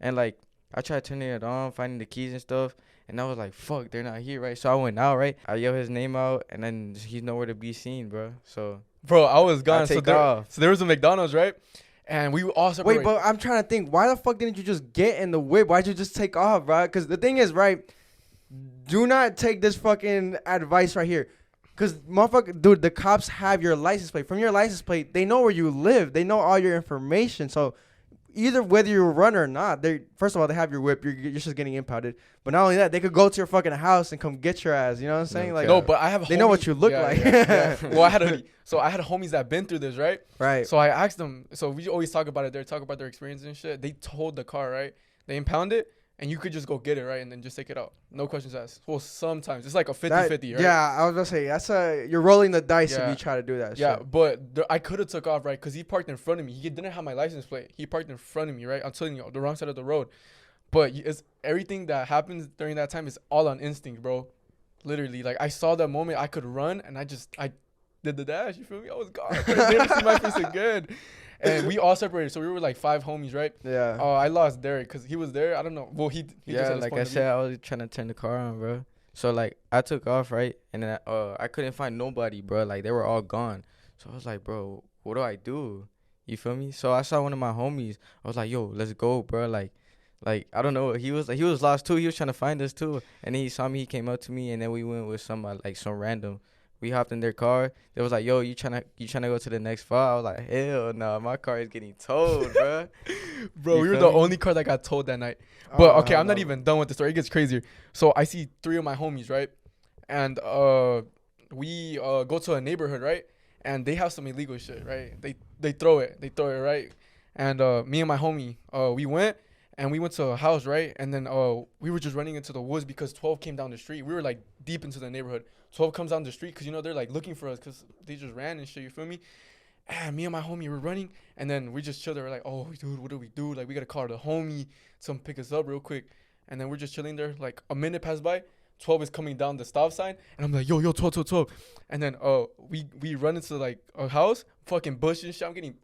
And, like, I tried turning it on, finding the keys and stuff. And I was like, fuck, they're not here, right? So I went out, right? I yelled his name out, and then he's nowhere to be seen, bro. So Bro, I was gone. take off. So there was a McDonald's, right? And we all separated. Wait, but I'm trying to think. Why the fuck didn't you just get in the whip? Why'd you just take off, bro? Because the thing is, right? Do not take this fucking advice right here. Because, motherfucker, dude, the cops have your license plate. From your license plate, they know where you live. They know all your information. So, either whether you run or not, they first of all, they have your whip. You're just getting impounded. But not only that, they could go to your fucking house and come get your ass. You know what I'm saying? Like, No, but I have They know what homies- you look yeah, like. yeah. Well, I had homies that been through this, right? right. So I asked them. So we always talk about it. They talk about their experience and shit. They towed the car, right? They impound it, and you could just go get it, right, and then just take it out. No questions asked. Well, sometimes it's like a 50-50, right? Yeah, I was gonna say you're rolling the dice Yeah. if you try to do that. Yeah, shit. but I could have took off, right? Because he parked in front of me. He didn't have my license plate. He parked in front of me, right? I'm telling you, the wrong side of the road. But it's everything that happens during that time is all on instinct, bro. Literally, like I saw that moment, I could run, and I did the dash. You feel me? I was gone. I never see my face again. And we all separated, so we were like 5 homies, right? Yeah. Oh, I lost Derek because he was there. I don't know. Well, he just Yeah, had his like point I of view. said, I was trying to turn the car on, bro. So, like, I took off, right? And then I couldn't find nobody, bro. Like, they were all gone. So I was like, bro, what do I do? You feel me? So I saw one of my homies. I was like, yo, let's go, bro. Like, I don't know. He was lost too. He was trying to find us too. And then he saw me. He came up to me, and then we went with some random. We hopped in their car. They was like, yo, you trying to go to the next spot? I was like, hell no, my car is getting towed, bro. Bro, You we were feel the me? only car that got towed that night. But okay, I'm not no. even done with the story. It gets crazier. So I see 3 of my homies, right? And we go to a neighborhood, right? And they have some illegal shit, right? They throw it, right? And me and my homie, we went to a house, right? And then we were just running into the woods because 12 came down the street. We were like deep into the neighborhood. 12 comes down the street because they're like looking for us because they just ran and shit. You feel me? And me and my homie were running, and then we just chilled there. We're like, oh, dude, what do we do? Like, we gotta call the homie, come pick us up real quick. and then we're just chilling there. Like a minute passed by, 12 is coming down the stop sign, and I'm like, yo, 12, 12, 12. And then we run into like a house, fucking bush and shit. I'm getting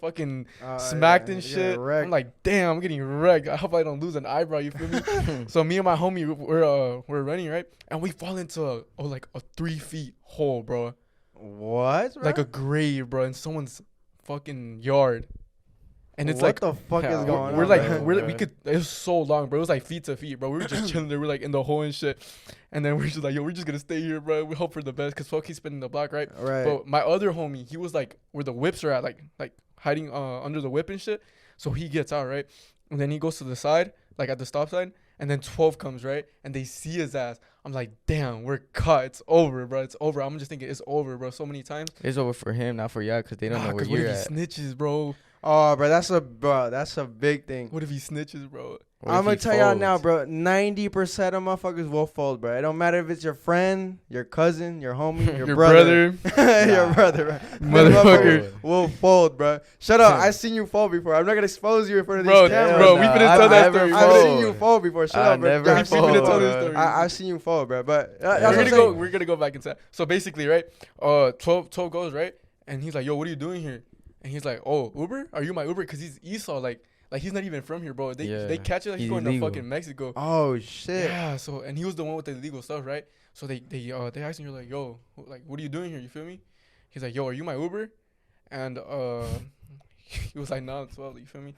fucking smacked and shit. I'm like, damn, I'm getting wrecked. I hope I don't lose an eyebrow. You feel me? So me and my homie, we're running, right, and we fall into like a 3 feet hole, bro. What? Bro? Like a grave, bro, in someone's fucking yard. And it's what the fuck is going on? We're like, bro? we could. It was so long, bro. It was like feet to feet, bro. We were just chilling there. We're like in the hole and shit. And then we're just like, yo, we're just gonna stay here, bro. We hope for the best, cause fuck, he's spinning the block, right? Right. But my other homie, he was like where the whips are at, like hiding under the whip and shit. So he gets out, right? And then he goes to the side, like at the stop sign. And then 12 comes, right? And they see his ass. I'm like, damn, we're cut. It's over, bro. It's over. I'm just thinking it's over, bro. So many times. It's over for him, not for y'all, cause they don't know where you're at. What if he snitches, bro? Oh, bro, that's a big thing. What if he snitches, bro? I'm gonna tell y'all now, bro. 90% of motherfuckers will fold, bro. It don't matter if it's your friend, your cousin, your homie, your brother. Your brother, motherfucker will fold, bro. Shut up. I seen you fold before. I'm not gonna expose you in front of these bro, cameras. bro, we finna tell that story. I've seen you fold before. Shut up, bro. Never fold, I've seen you fold, bro. But we're gonna go back inside. So basically, right? 12 goes, right? And he's like, yo, what are you doing here? And he's like, oh, Uber? Are you my Uber? Cause he's Esau, like he's not even from here, bro. They catch it like he's going illegal to fucking Mexico. Oh shit. Yeah. So and he was the one with the illegal stuff, right? So they asked him, you're like, yo, like, what are you doing here? You feel me? He's like, yo, are you my Uber? And he was like, no, 12. You feel me?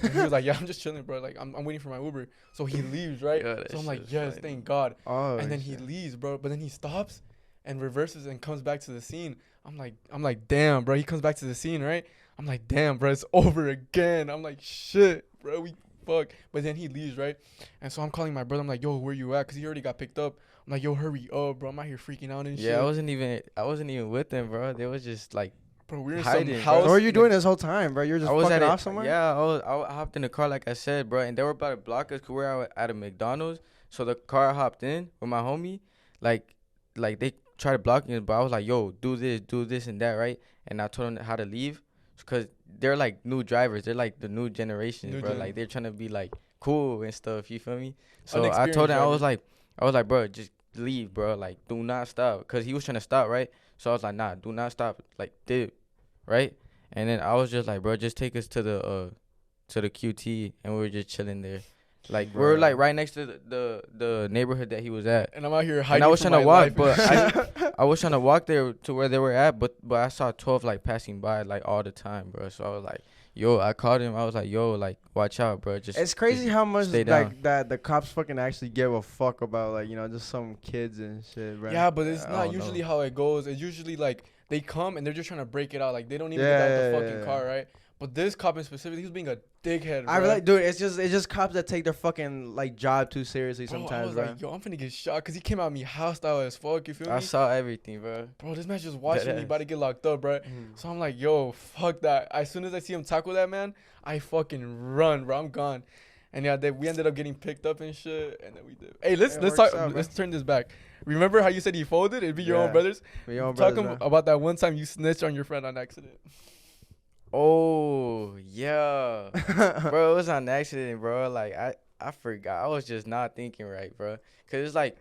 And he was like, yeah, I'm just chilling, bro. Like I'm waiting for my Uber. So he leaves, right? So I'm like, yes, funny. Thank God. Oh. And then he leaves, bro. But then he stops and reverses and comes back to the scene. I'm like, damn, bro. He comes back to the scene, right? I'm like, damn, bro, it's over again. I'm like, shit, bro, we fuck. But then he leaves, right? And so I'm calling my brother. I'm like, yo, where you at? Because he already got picked up. I'm like, yo, hurry up, bro. I'm out here freaking out and shit. Yeah, I wasn't even with them, bro. They was just like, bro, we're in hiding, some house. What were you doing this whole time, bro? You're just fucking off somewhere? Yeah, I hopped in the car, like I said, bro. And they were about to block us because we're at a McDonald's. So the car hopped in with my homie. Like they tried to block me, but I was like, yo, do this and that, right? And I told them how to leave. Because they're like new drivers. They're like the new generation, bro. Like they're trying to be like cool and stuff. You feel me? So I told him, I was like, bro, just leave, bro. Like, do not stop. Because he was trying to stop, right? So I was like, nah, do not stop. Like, dip, right? And then I was just like, bro, just take us to the QT. And we were just chilling there. Like, bro, we're like right next to the neighborhood that he was at. And I'm out here hiding. And I was trying to walk, but I was trying to walk there to where they were at, but I saw 12 like passing by like all the time, bro. So I was like, yo, I called him. I was like, yo, like, watch out, bro. It's crazy how much like that the cops fucking actually give a fuck about, like, you know, just some kids and shit, bro. Yeah, but it's not usually how it goes. It's usually like they come and they're just trying to break it out. Like they don't even get out the fucking car, right? But this cop in specific, he was being a dickhead, bro. I really, dude, it's just cops that take their fucking like job too seriously sometimes, I was like, yo, I'm finna get shot because he came at me hostile as fuck. You feel me? I saw everything, bro. Bro, this man's just watching me, about to get locked up, bro. So I'm like, yo, fuck that. As soon as I see him tackle that man, I fucking run, bro. I'm gone. And yeah, we ended up getting picked up and shit, and then we did. Hey, let's talk. Let's turn this back. Remember how you said he folded? It'd be your own brothers. Talking about that one time you snitched on your friend on accident. Oh, yeah. Bro, it was on accident, bro. Like, I forgot. I was just not thinking right, bro. Because it's like,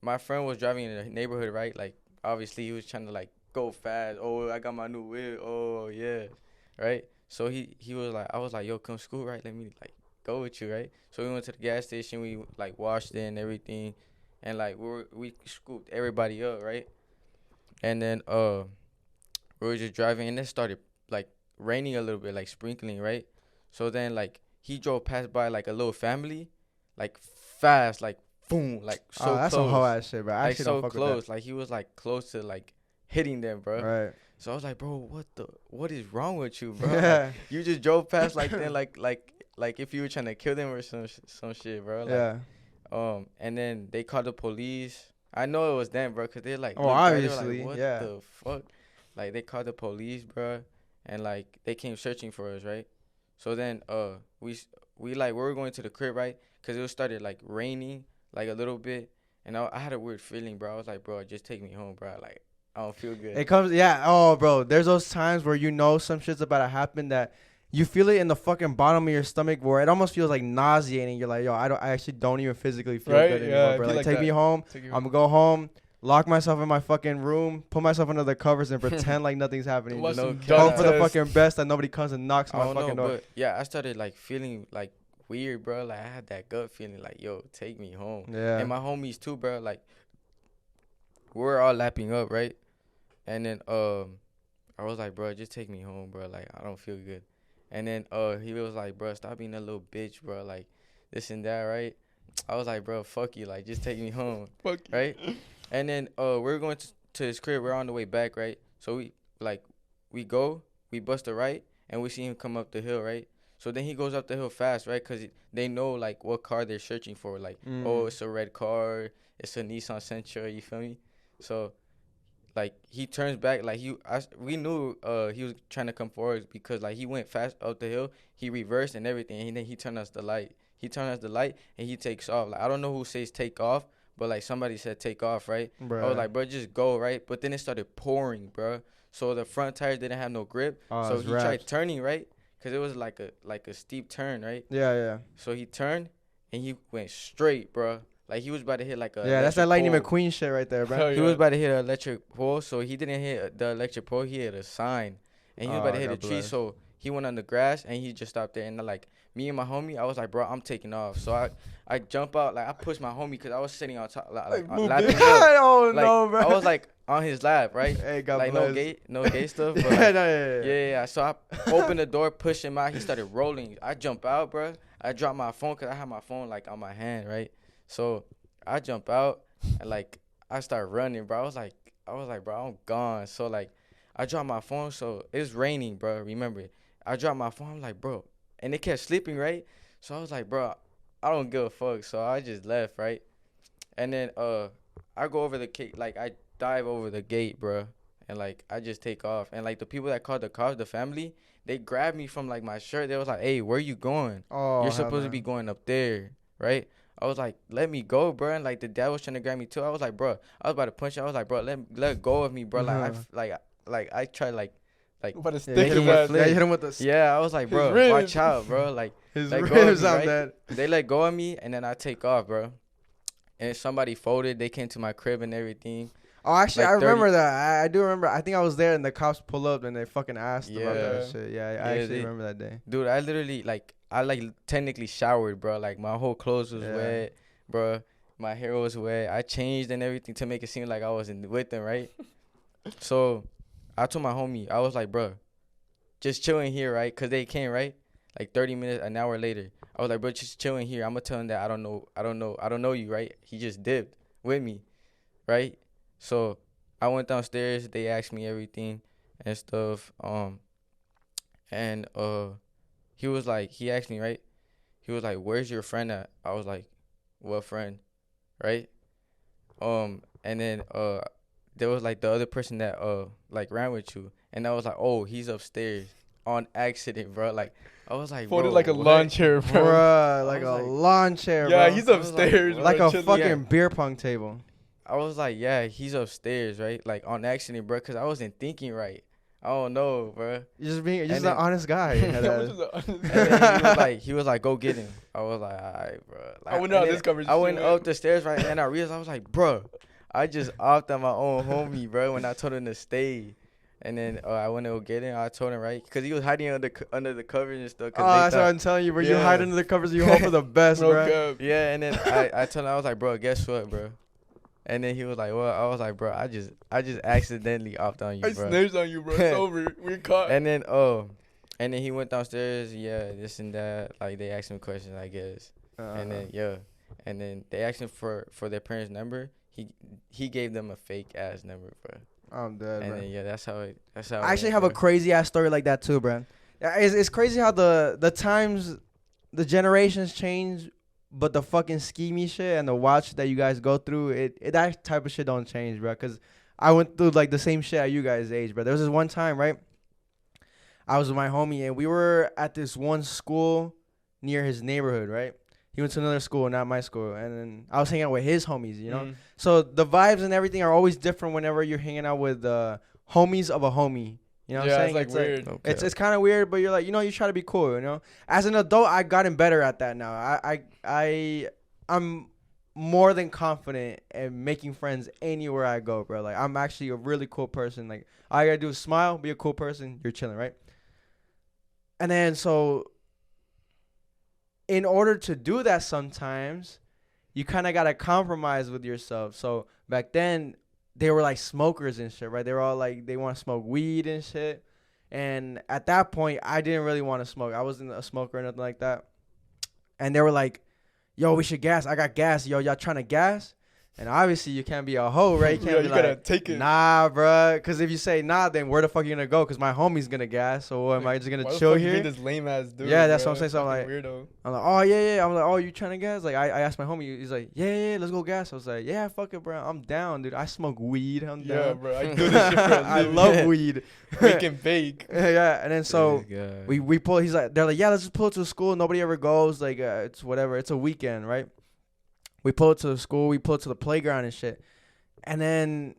my friend was driving in the neighborhood, right? Like, obviously, he was trying to, like, go fast. Oh, I got my new whip. Oh, yeah. Right? So, he was like, I was like, yo, come scoot, right? Let me, like, go with you, right? So, we went to the gas station. We, like, washed it and everything. And, like, we scooped everybody up, right? And then, we were just driving, and it started like raining a little bit, like sprinkling, right? So then like he drove past by like a little family, like fast, like boom, like so close. That's some hoe ass shit, bro. I like so close, like he was like close to like hitting them, bro. Right. So I was like, bro, what is wrong with you, bro? Yeah. Like, you just drove past like then, like if you were trying to kill them or some shit, bro. Like, yeah. And then they called the police. I know it was them, bro, cause they're like, obviously, like, what the fuck? Like they called the police, bro. And, like, they came searching for us, right? So then we were going to the crib, right? Because it started, like, raining, like, a little bit. And I had a weird feeling, bro. I was like, bro, just take me home, bro. Like, I don't feel good. It comes, yeah. Oh, bro, there's those times where you know some shit's about to happen that you feel it in the fucking bottom of your stomach where it almost feels like nauseating. You're like, yo, I actually don't even physically feel Right? good Yeah, anymore, I bro. feel Like, like take me that. home. Take you I'm home. gonna go home, lock myself in my fucking room, put myself under the covers, and pretend like nothing's happening. Watch Just No some cap. drug hope for the test. fucking best that nobody comes and knocks I my don't fucking know, door. but yeah, I started like feeling like weird, bro. Like I had that gut feeling, like yo, take me home. Yeah. And my homies too, bro. Like we're all lapping up, right? And then I was like, bro, just take me home, bro. Like I don't feel good. And then he was like, bro, stop being a little bitch, bro. Like this and that, right? I was like, bro, fuck you. Like just take me home, Fuck you. right? And then we're going to his crib. We're on the way back, right? So we go, we bust a right, and we see him come up the hill, right? So then he goes up the hill fast, right? Because they know, like, what car they're searching for. Like, oh, it's a red car. It's a Nissan Sentra, you feel me? So, like, he turns back. Like, we knew he was trying to come forward because, like, he went fast up the hill. He reversed and everything, and then he turned us the light. He turned us the light, and he takes off. Like, I don't know who says take off, but, like, somebody said take off, right? Bruh. I was like, bro, just go, right? But then it started pouring, bro. So the front tires didn't have no grip. Oh, So it's he tried wrapped. turning, right? Because it was like a steep turn, right? Yeah. So he turned and he went straight, bro. Like he was about to hit like a Yeah, that's that electric Lightning pole. McQueen shit right there, bro. Hell He yeah. was about to hit an electric pole, so he didn't hit the electric pole. He hit a sign, and he was about to hit God a tree. bless. So he went on the grass and he just stopped there. And like me and my homie, I was like, bro, I'm taking off. So I jump out, like I pushed my homie because I was sitting on top, like move lapping it. up. Oh Like no, bro. I was like on his lap, right? Hey, God Like bless. no gay stuff. But Yeah, like, no, yeah. yeah. So I opened the door, pushed him out. He started rolling. I jump out, bro. I dropped my phone because I had my phone like on my hand, right? So I jump out and like I start running, bro. I was like, bro, I'm gone. So like I dropped my phone. So it's raining, bro. Remember, I dropped my phone. I'm like, bro, and it kept slipping, right? So I was like, bro, I don't give a fuck. So I just left, right? And then I go over the gate, like I dive over the gate, bro. And like I just take off, and like the people that called the cops, the family, they grabbed me from like my shirt. They was like, "Hey, where you going? Oh, You're hell supposed no. to be going up there, right?" I was like, "Let me go, bro." And like the dad was trying to grab me too. I was like, "Bro," I was about to punch him. I was like, "Bro, let go of me, bro." Like I tried like About to Yeah, stick you hit his him with, ass. yeah, you hit him with the yeah. I was like, His "Bro, ribs. watch out, bro." Like his let go of ribs me, on right? that. they let go of me, and then I take off, bro. And somebody folded. They came to my crib and everything. Oh, actually, Like I remember 30 that. I do remember. I think I was there, and the cops pull up, and they fucking asked about that Yeah. shit. Yeah, I Yeah, actually they- remember that day. Dude, I literally I technically showered, bro. Like my whole clothes was Yeah. wet, bro. My hair was wet. I changed and everything to make it seem like I was with them, right? So I told my homie, I was like, bro, just chilling here, right? Cause they came, right? Like 30 minutes, an hour later. I was like, bro, just chilling here. I'm gonna tell him that I don't know you, right? He just dipped with me, right? So I went downstairs. They asked me everything and stuff. And he asked me, right? He was like, "Where's your friend at?" I was like, "What friend?" Right? And then there was like the other person that like ran with you, and I was like, "Oh, he's upstairs on accident, bro." Like I was like, Folded bro, like a what? lawn chair, bro. Bruh, like was a like- lawn chair, Yeah, bro. he's I was like, upstairs, what? like bro, a chilling. fucking Yeah. beer pong table. I was like, yeah, he's upstairs, right? Like on accident, bro, because I wasn't thinking right. I don't know, bro. You're just And an then- honest guy. That Yeah, was just a- And then he was like, go get him. I was like, all right, bro. Like, I wonder how and this then conversation I went went. up the stairs, right, and I realized I was like, bro, I just offed on my own homie, bro, when I told him to stay. And then I went to go get him. I told him, right, because he was hiding under the covers and stuff. Oh, that's what I'm telling you, bro. You Yeah. hide under the covers. You hope for the best, Broke bro. up. Yeah, and then I told him, I was like, bro, guess what, bro? And then he was like, well, I was like, bro, I just accidentally offed on you, I bro. snitched on you, bro. It's over. We're caught. And then he went downstairs, yeah, this and that. Like they asked him questions, I guess. And then they asked him for their parents' number. He gave them a fake ass number, bro. I'm dead, And bro. then yeah, that's how it I actually went, have a bro. crazy ass story like that too, bro. Yeah, it's crazy how the times, the generations change, but the fucking schemey shit and the watch that you guys go through, it that type of shit don't change, bro. Cause I went through like the same shit at you guys' age, bro. There was this one time, right? I was with my homie and we were at this one school near his neighborhood, right? He went to another school, not my school, and then I was hanging out with his homies, you know. Mm. So the vibes and everything are always different whenever you're hanging out with homies of a homie. You You know what I'm saying? It's like weird. Okay. It's kind of weird, but you're like, you know, you try to be cool, you know? As an adult, I've gotten better at that now. I'm more than confident in making friends anywhere I go, bro. Like, I'm actually a really cool person. Like, all you gotta do is smile, be a cool person, you're chilling, right? And then, so, in order to do that sometimes, you kind of gotta compromise with yourself. So, back then, they were like smokers and shit, right? They were all like, they want to smoke weed and shit. And at that point, I didn't really want to smoke. I wasn't a smoker or nothing like that. And they were like, yo, we should gas. I got gas. Yo, y'all trying to gas? And obviously, you can't be a hoe, right? You can't be gotta like, take it. nah, bruh. Because if you say nah, then where the fuck are you going to go? Because my homie's going to gas. So am I just going to chill here? You this lame ass dude. Yeah, that's bro. what I'm saying. So I'm like, weirdo. I'm like, oh, yeah. I'm like, oh, you trying to gas? Like, I asked my homie. He's like, yeah, let's go gas. I was like, yeah, fuck it, bro. I'm down, dude. I smoke weed. I'm down. Yeah, bro. I do this shit for a I living. love weed. We can bake. Yeah, and then so This guy. we pull. He's like, they're like, yeah, let's just pull it to the school. Nobody ever goes. Like, it's whatever. It's a weekend, right? We pull it to the school. We pull it to the playground and shit. And then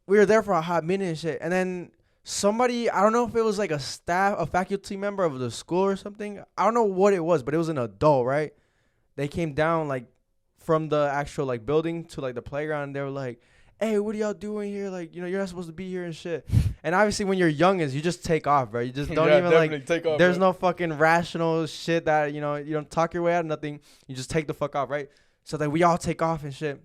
we were there for a hot minute and shit. And then somebody, I don't know if it was like a faculty member of the school or something. I don't know what it was, but it was an adult, right? They came down like from the actual like building to like the playground. And they were like, hey, what are y'all doing here? Like, you know, you're not supposed to be here and shit. And obviously when you're young you just take off, bro. You just don't even like, take off, there's bro. no fucking rational shit that, you know, you don't talk your way out of nothing. You just take the fuck off, right? So then we all take off and shit.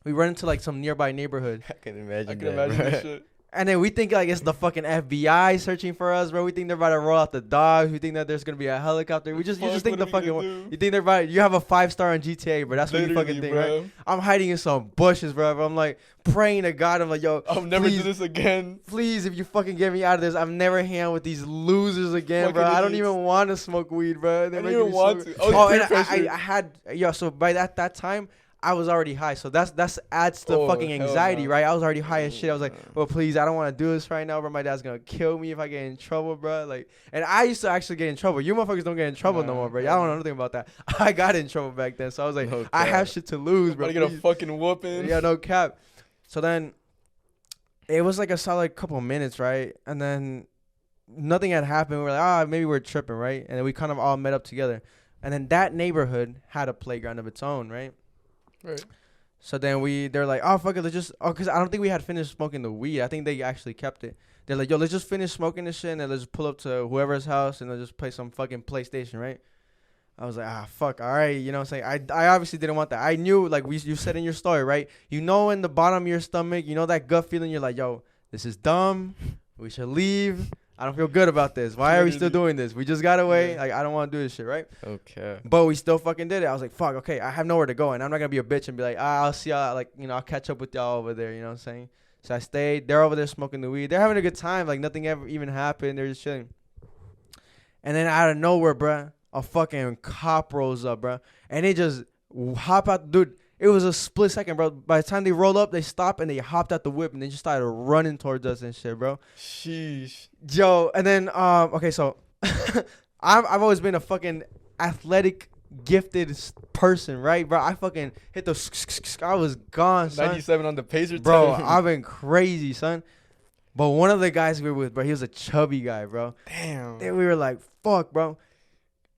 We run into like some nearby neighborhood. I can imagine. I can imagine this shit. And then we think like it's the fucking FBI searching for us, bro. We think they're about to roll out the dogs. We think that there's gonna be a helicopter. You just think the fucking. You think they're about. You have a 5-star on GTA, bro. That's what you fucking think, bro. right? I'm hiding in some bushes, bro. I'm like praying to God. I'm like, yo, I'll never please, do this again. Please, if you fucking get me out of this, I'm never hanging out with these losers again, Fucking bro. I don't idiots. even want to smoke weed, bro. I didn't even want to. Oh, and I had so by that time. I was already high, so that's adds to fucking anxiety, right? I was already high as shit. I was like, well, please, I don't want to do this right now, bro. My dad's gonna kill me if I get in trouble, bro. Like, and I used to actually get in trouble. You motherfuckers don't get in trouble no more, bro. Y'all don't know nothing about that. I got in trouble back then, so I was like, No I cap. have shit to lose, bro. I'm gonna get a fucking whooping. Yeah, no cap. So then, it was like a solid couple minutes, right? And then nothing had happened. We were like, maybe we're tripping, right? And then we kind of all met up together. And then that neighborhood had a playground of its own, right? Right. So then they're like, oh, fuck it, let's just, because I don't think we had finished smoking the weed. I think they actually kept it. They're like, yo, let's just finish smoking this shit and then let's just pull up to whoever's house and they'll just play some fucking PlayStation, right? I was like, fuck, all right, you know what I'm saying? I obviously didn't want that. I knew, like you said in your story, right? You know in the bottom of your stomach, you know that gut feeling, you're like, yo, this is dumb. We should leave. I don't feel good about this. Why are we still doing this? We just got away. Like, I don't want to do this shit, right? Okay. But we still fucking did it. I was like, fuck, okay, I have nowhere to go. And I'm not going to be a bitch and be like, I'll see y'all, like, you know, I'll catch up with y'all over there. You know what I'm saying? So I stayed. They're over there smoking the weed. They're having a good time. Like, nothing ever even happened. They're just chilling. And then out of nowhere, bruh, a fucking cop rolls up, bruh. And they just hop out. Dude, it was a split second, bro. By the time they roll up, they stop and they hopped out the whip and they just started running towards us and shit, bro. Sheesh. Yo, and then okay, so I've always been a fucking athletic, gifted person, right, bro? I fucking hit the. I was gone, son. 97 on the pacer, bro. I've been crazy, son. But one of the guys we were with, bro, he was a chubby guy, bro. Damn. Then we were like, fuck, bro.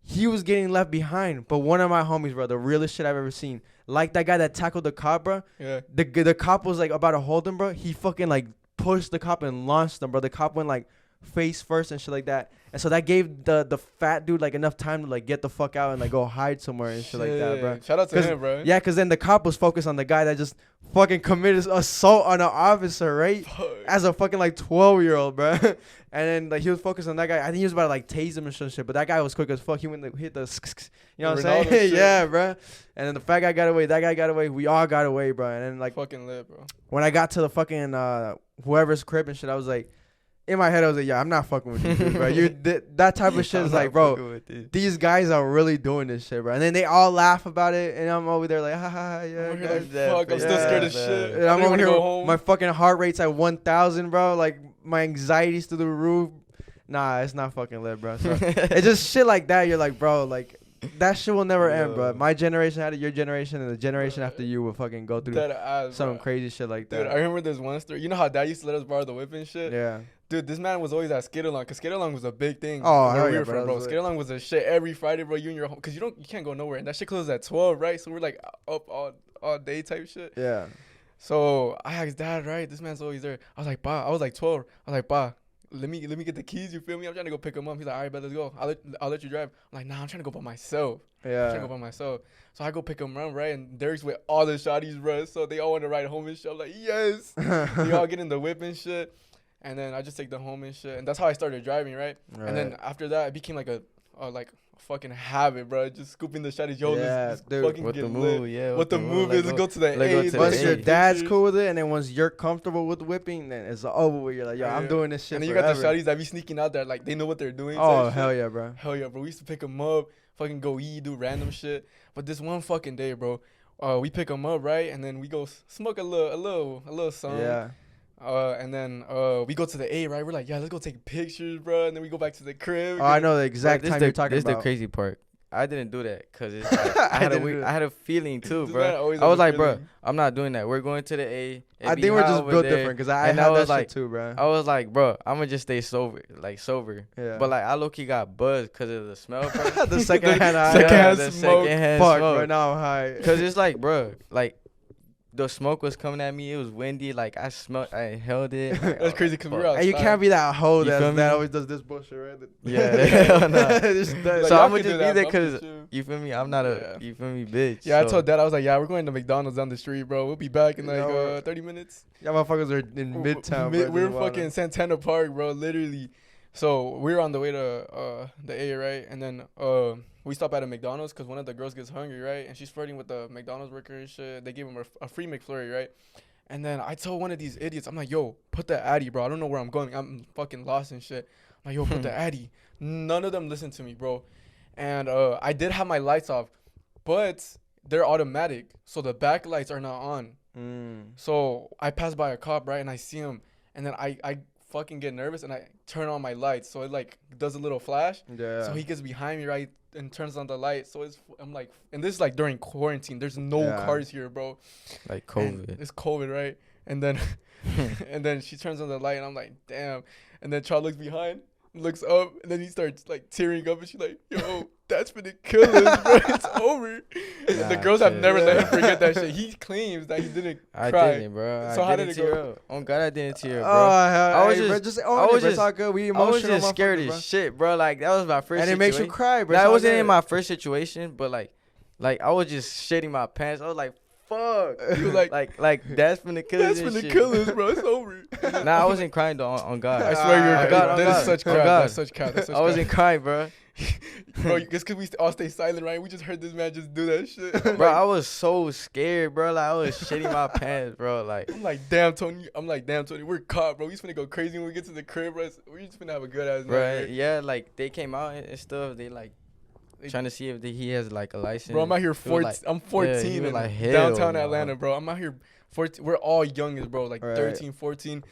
He was getting left behind, but one of my homies, bro, the realest shit I've ever seen. Like that guy that tackled the cop, bro. Yeah. The cop was like about to hold him, bro. He fucking like pushed the cop and launched him, bro. The cop went like face first and shit like that. And so that gave the fat dude like enough time to like get the fuck out and like go hide somewhere and shit like that, bro. Shout out to him, bro. Yeah, because then the cop was focused on the guy that just fucking committed assault on an officer, right? Fuck. As a fucking like 12-year-old, bro. And then like he was focused on that guy. I think he was about to like tase him and some shit, but that guy was quick as fuck. He went to hit the, you know what I'm Ronaldo saying? shit. Yeah, bro. And then the fat guy got away. That guy got away. We all got away, bro. And then like Fucking lit, bro. when I got to the fucking whoever's crib and shit, I was like, in my head, I was like, yeah, I'm not fucking with you, dude, bro. That type of shit is like, bro, these guys are really doing this shit, bro. And then they all laugh about it, and I'm over there like, ha ha, yeah. I'm over here like, guys. fuck, I'm still scared as shit. And I'm over here, go home. my fucking heart rate's at 1,000, bro. Like, my anxiety's through the roof. Nah, it's not fucking lit, bro. So, it's just shit like that. You're like, bro, like, that shit will never end, bro. My generation had it, your generation, and the generation after you will fucking go through some crazy shit like that. Dude, I remember this one story. You know how dad used to let us borrow the whip and shit? Yeah. Dude, this man was always at Skate Along, because Skate Along was a big thing. Oh, where hell we yeah, were bro. from, bro. Skate Along was a shit every Friday, bro. You and your home, because you can't go nowhere, and that shit closes at 12, right? So we're like up all day type shit. Yeah. So I asked Dad, right? This man's always there. I was like, "Pa," I was like 12. I was like, "Pa, let me get the keys. You feel me? I'm trying to go pick him up." He's like, "All right, bet, let's go. I'll let you drive." I'm like, "Nah, I'm trying to go by myself. I'm trying to Yeah. go by myself." So I go pick him up, right? And Derek's with all the shotties, bro. So they all want to ride home and shit. I'm like, yes. They all get in the whip and shit. And then I just take them home and shit. And that's how I started driving, right? And then after that, it became like a fucking habit, bro. Just scooping the shotties. Yo, let's dude. fucking What get the lit. move? Yeah. What the move is, let's go to the let's go A. to the Once A. your take dad's pictures. cool with it, and then once you're comfortable with whipping, then it's over with. You're like, yo, I'm Yeah. doing this shit And then you forever. got the shotties that be sneaking out there, like they know what they're doing. Oh, type hell shit. yeah, bro. Hell yeah, bro. We used to pick them up, fucking go eat, do random shit. But this one fucking day, bro, we pick them up, right? And then we go smoke a little something. Yeah. And then we go to the A, right? We're like, yeah, let's go take pictures, bro. And then we go back to the crib. Oh, I know the exact Bro, time you're talking this about. the crazy part. I didn't do that because it's like, I had didn't do I had a feeling too, This bro. man always I was has a like, bro, feeling. I'm not doing that. We're going to the A. I think we're just built different because I And had I was that like- shit too, bro. I was like, bro, I'm gonna just stay sober. Yeah. But like, I low-key got buzzed because of the smell, bro. the second hand high. secondhand the smoke. secondhand Fuck, smoke. bro. Now I'm high. Cause it's like, bro, like the smoke was coming at me. It was windy. Like I inhaled it. Like, That's crazy because we were fuck. outside. And you can't be that hoe You feel that me? always does this bullshit, right? Yeah, hell nah. Just Like, does- So y'all I'ma can just do be that, there but I'm 'cause just chill. You feel me? I'm not Yeah. you feel me, bitch. Yeah, I So- told Dad, I was like, yeah, we're going to McDonald's down the street, bro. We'll be back in like No. 30 minutes. Y'all motherfuckers are in Midtown, bro. We're just fucking wildin'. Santana Park, bro, literally. So we were on the way to the A, right? And then we stop at a McDonald's because one of the girls gets hungry, right? And she's flirting with the McDonald's worker and shit. They gave him a free McFlurry, right? And then I told one of these idiots, I'm like, yo, put the Addy, bro. I don't know where I'm going. I'm fucking lost and shit. I'm like, yo, put the Addy. None of them listened to me, bro. And I did have my lights off, but they're automatic. So the back lights are not on. So I pass by a cop, right? And I see him. And then I fucking get nervous and I turn on my lights. So it like does a little flash. Yeah. So he gets behind me, right? And turns on the light. So I'm like, and this is like during quarantine. There's no Yeah. cars here, bro. like And COVID. it's COVID, right? And then and then she turns on the light and I'm like, damn. And then Charles looks behind, looks up, and then he starts like tearing up and she's like, yo, that's for the killers, bro. It's over. And the Nah, girls have shit. never let him forget that shit. He claims that he didn't I cry. didn't, bro. So I how didn't did it go? tear up. Oh God, I didn't tear up, Oh, bro. I was was just- just, I own was it, bro. It's just- all good. We I was emotional just scared motherfuckers, as shit, bro. Like that was my first. And it makes you situation. cry, bro. That It's all wasn't good. in my first situation, but like I was just shitting my pants. I was like, fuck. You like, like that's from the killers. that's for and the shit. killers, bro. It's over. Nah, I wasn't crying though. On God. I swear you're. On God, on that God, is such on crap. God. That's such crap. That's such I wasn't crying, bro. Bro, just because we all stay silent, right? We just heard this man just do that shit. I'm Bro, like, I was so scared, bro. Like I was shitting my pants, bro. Like I'm like, damn, Tony. We're caught, bro. We just finna go crazy when we get to the crib, bro. We're just finna have a good ass night. Bro, right? yeah, like they came out and stuff. They like They- trying to see if he has like a license. Bro, I'm out here He was 14. like- I'm 14 he was in like, hell downtown no. Atlanta, bro. I'm out here 14. We're all youngest, bro. Like Right. 13, 14.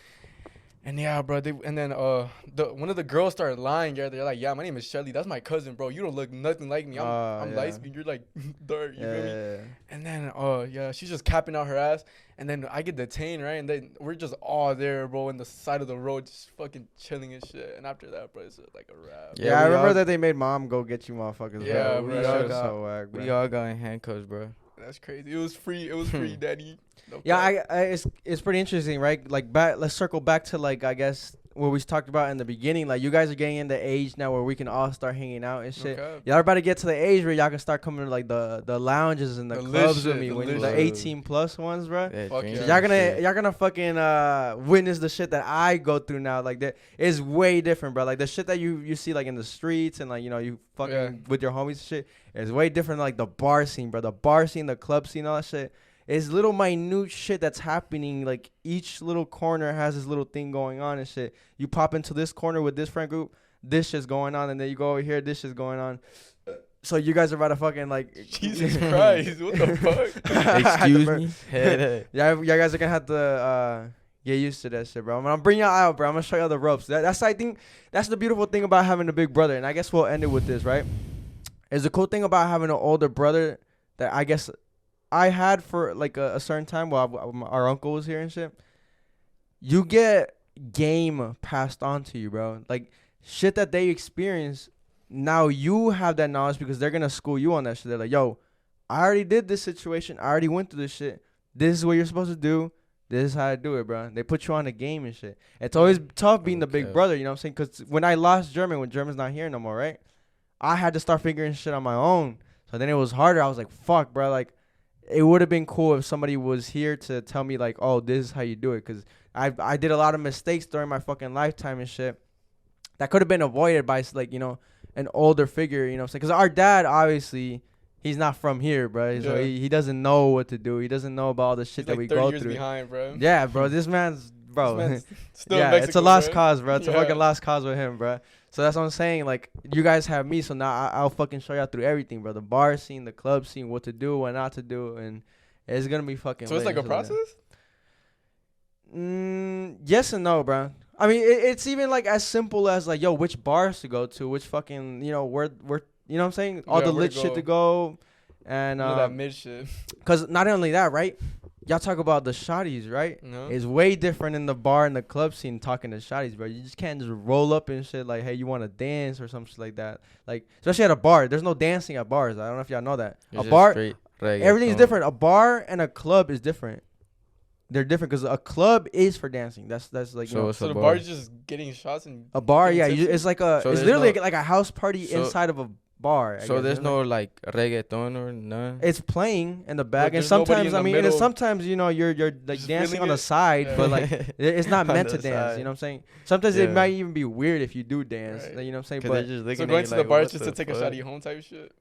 And yeah, bro. And then one of the girls started lying. Yeah, they're like, yeah, my name is Shelly. That's my cousin, bro. You don't look nothing like me. I'm Yeah. light skinned. You're like dark. You feel me? Yeah. And then, yeah, she's just capping out her ass. And then I get detained, right? And then we're just all there, bro, in the side of the road, just fucking chilling and shit. And after that, bro, it's like a wrap. Yeah, Yeah, I we remember all- that they made mom go get you motherfuckers. Yeah, bro. bro, That that shit was was so whack, bro. We all got in handcuffs, bro. That's crazy. It was free. It was free, daddy. No Yeah, cap. it's pretty interesting, right? Like let's circle back to like I guess what we talked about in the beginning. Like you guys are getting in the age now where we can all start hanging out and No shit. cap. Y'all are about to get to the age where y'all can start coming to like the lounges and the The lit clubs with shit, me the when lit the shit. 18 plus ones, bro. Yeah, Fuck drinks yeah. So and y'all shit. gonna fucking witness the shit that I go through now. Like that is way different, bro. Like the shit that you see like in the streets and like you fucking Yeah. with your homies and shit is way different than, like the bar scene, bro. The bar scene, the club scene, all that shit. It's little minute shit that's happening. Like each little corner has this little thing going on and shit. You pop into this corner with this friend group, this shit's going on, and then you go over here, this shit's going on. So you guys are about to fucking like Jesus Christ. What the fuck? Excuse me. Head. Yeah, you guys are gonna have to get used to that shit, bro. I'm gonna bring y'all out, bro. I'm gonna show y'all the ropes. That's I think that's the beautiful thing about having a big brother, and I guess we'll end it with this, right? Is the cool thing about having an older brother that I guess I had for like a certain time while our uncle was here and shit. You get game passed on to you, bro. Like shit that they experience. Now you have that knowledge because they're gonna school you on that shit. They're like, yo, I already did this situation. I already went through this shit. This is what you're supposed to do. This is how I do it, bro. They put you on the game and shit. It's always tough being the big brother, you know what I'm saying? Because when I lost German, when German's not here no more, right? I had to start figuring shit on my own. So then it was harder. I was like, fuck, bro. Like, it would have been cool if somebody was here to tell me, like, oh, this is how you do it. Because I did a lot of mistakes during my fucking lifetime and shit that could have been avoided by, like, you know, an older figure, you know what I'm saying? Because our dad, obviously, he's not from here, bro. So he doesn't know what to do. He doesn't know about all the shit that we go through. Behind, bro. Yeah, bro. This man's, bro. This man's still yeah, Mexico, it's a lost bro. cause, bro. It's a fucking lost cause with him, bro. So that's what I'm saying. Like, you guys have me, so now I'll fucking show y'all through everything, bro. The bar scene, the club scene, what to do, what not to do, and it's gonna be fucking. So it's like a process. Yes and no, bro. I mean, it's even like as simple as like, yo, which bars to go to, which fucking, you know, where, you know what I'm saying? All the lit shit to go, and that mid shit. Cause not only that, right? Y'all talk about the shotties, right? No. It's way different in the bar and the club scene talking to shotties, bro. You just can't just roll up and shit like, hey, you want to dance or some shit like that. Like, especially at a bar. There's no dancing at bars. I don't know if y'all know that. It's a bar, reggaeton. Everything's different. A bar and a club is different. They're different because a club is for dancing. That's like, so, you so the bar is just getting shots and a bar. Yeah, it's like so it's literally like a house party inside of a bar. So there's no like reggaeton or none. It's playing in the back, and somebody sometimes and sometimes you know you're like dancing on the side, but like it's not meant to dance. You know what I'm saying? Sometimes it might even be weird if you do dance. Right. You know what I'm saying? But so going to the bar just to take a shot of your home type shit.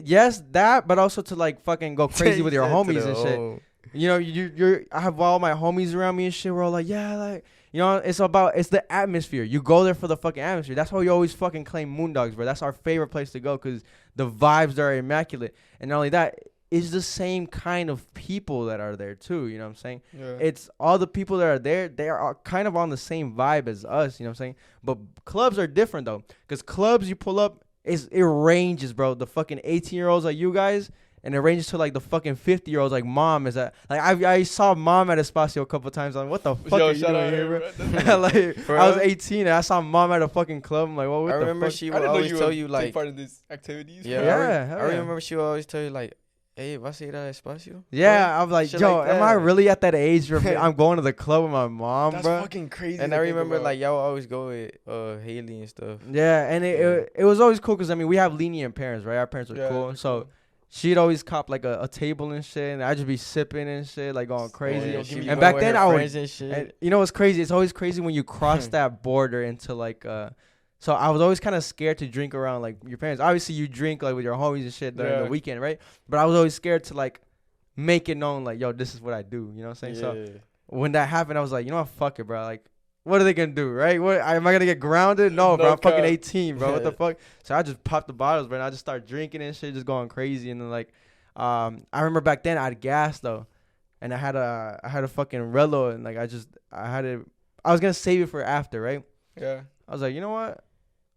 Yes, that, but also to like fucking go crazy with your homies and shit. You know, I have all my homies around me and shit. We're all like, yeah, like, you know, it's the atmosphere. You go there for the fucking atmosphere. That's why we always fucking claim Moondogs, bro. That's our favorite place to go because the vibes are immaculate. And not only that, it's the same kind of people that are there too. You know what I'm saying? Yeah. It's all the people that are there. They are kind of on the same vibe as us. You know what I'm saying? But clubs are different though, because clubs you pull up, it ranges, bro. The fucking 18-year-olds like you guys. And it ranges to like the fucking 50-year-olds. Like mom is at like I saw mom at Espacio a couple times. I'm like, what the fuck are you doing here, bro? Like I was 18 and I saw mom at a fucking club. I'm like, what? I remember she would always tell you like part of these activities. Yeah, I remember she would always tell you like, hey, vas a ir a Espacio? Yeah, I'm like, yo, am I really at that age where I'm going to the club with my mom, That's bro? That's fucking crazy. And I remember like y'all always go with Haley and stuff. Yeah, and it was always cool because I mean we have lenient parents, right? Our parents are cool, so. Cool. She'd always cop like a table and shit, and I'd just be sipping and shit, like going crazy. And back then I was, and you know what's crazy? It's always crazy when you cross that border into like, so I was always kind of scared to drink around like your parents. Obviously you drink like with your homies and shit during the weekend, right? But I was always scared to like make it known like, yo, this is what I do. You know what I'm saying? Yeah. So when that happened, I was like, you know what, fuck it, bro. Like, what are they gonna do, right? What am I gonna get grounded? No, bro. I'm fucking 18, bro. What the fuck? So I just popped the bottles, bro, and I just start drinking and shit, just going crazy. And then like, I remember back then I had gas though, and I had a fucking Relo, and like I was gonna save it for after, right? Yeah. I was like, you know what?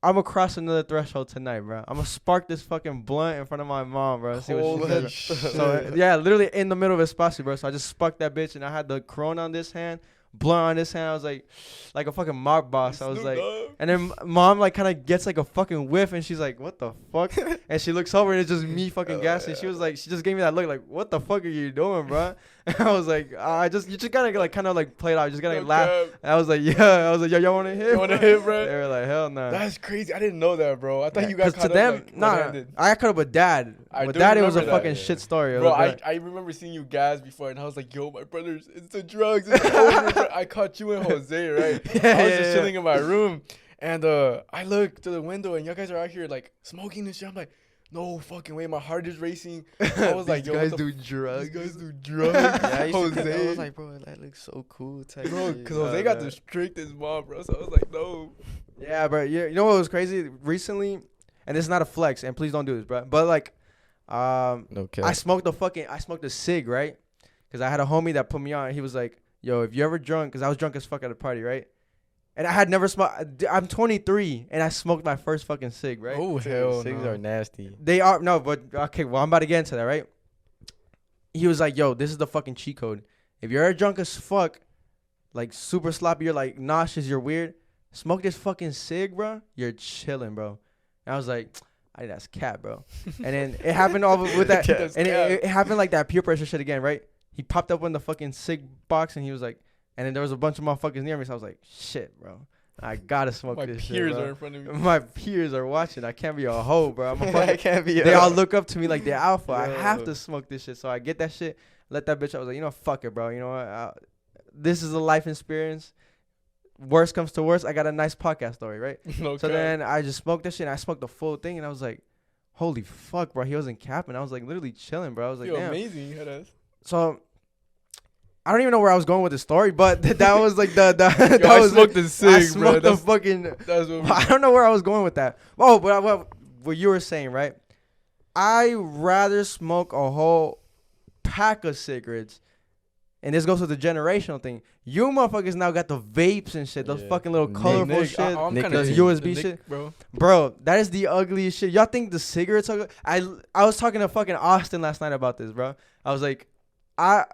I'm gonna cross another threshold tonight, bro. I'm gonna spark this fucking blunt in front of my mom, bro. See what she says. So yeah, literally in the middle of Espacio, bro. So I just sparked that bitch, and I had the Corona on this hand. Blunt on this hand. I was like a fucking mob boss. I was like, and then mom like kind of gets like a fucking whiff, and she's like, what the fuck? And she looks over, and it's just me fucking gassing. She was like, she just gave me that look like, what the fuck are you doing, bro? And I was like, you just gotta like kind of like play it out. You just gotta laugh. And I was like, yeah. I was like, yo, y'all wanna hit? You wanna hit, bro? They were like, hell no. Nah. That's crazy. I didn't know that, bro. I thought you guys to them, I got caught up with dad. With dad, it was a fucking shit story. Bro, I remember seeing you guys before, and I was like, yo, my brothers, it's the drugs. It's over, bro. I caught you and Jose, right? I was just chilling in my room, and I look to the window, and you guys are out here like smoking and shit. I'm like, no fucking way, my heart is racing. I was like, yo, guys do drugs. These guys do drugs. Yeah, Jose. I was like, bro, that looks so cool. Bro, because Jose got the strictest mom, bro. So I was like, no. Yeah, bro. You know what was crazy recently? And this is not a flex, and please don't do this, bro. But like, okay. I smoked a cig, right? Because I had a homie that put me on. He was like, yo, if you ever drunk, because I was drunk as fuck at a party, right? And I had never smoked. I'm 23, and I smoked my first fucking cig, right? Oh, hell Cigs are nasty. They are, no, but, okay, well, I'm about to get into that, right? He was like, yo, this is the fucking cheat code. If you're drunk as fuck, like super sloppy, you're like nauseous, you're weird. Smoke this fucking cig, bro. You're chilling, bro. And I was like, I that's cat, bro. And then it happened all with that, and it happened like that peer pressure shit again, right? He popped up in the fucking cig box, and he was like, and then there was a bunch of motherfuckers near me, so I was like, shit, bro. I gotta smoke this shit, peers bro. are in front of me. My peers are watching. I can't be a hoe, bro. I'm a fucking, I can't be. they all look up to me like they're alpha. I Yo. have to smoke this shit. So I get that shit. Let that bitch. I was like, you know, fuck it, bro. You know what? This is a life experience. Worst comes to worst, I got a nice podcast story, right? Okay. So then I just smoked that shit. And I smoked the full thing, and I was like, holy fuck, bro. He wasn't capping. I was like literally chilling, bro. I was like, Yo, damn. amazing. So I don't even know where I was going with the story, but that was like the that I was smoked the I cig, bro. smoked the fucking. That's what I don't know where I was going with that. Oh, but what you were saying, right? I rather smoke a whole pack of cigarettes, and this goes with the generational thing. You motherfuckers now got the vapes and shit, those Yeah. fucking little Nick, colorful Nick, shit, I'm Nick, kinda those into USB Nick, shit. bro. Bro, that is the ugliest shit. Y'all think the cigarettes are? I was talking to fucking Austin last night about this, bro. I was like, I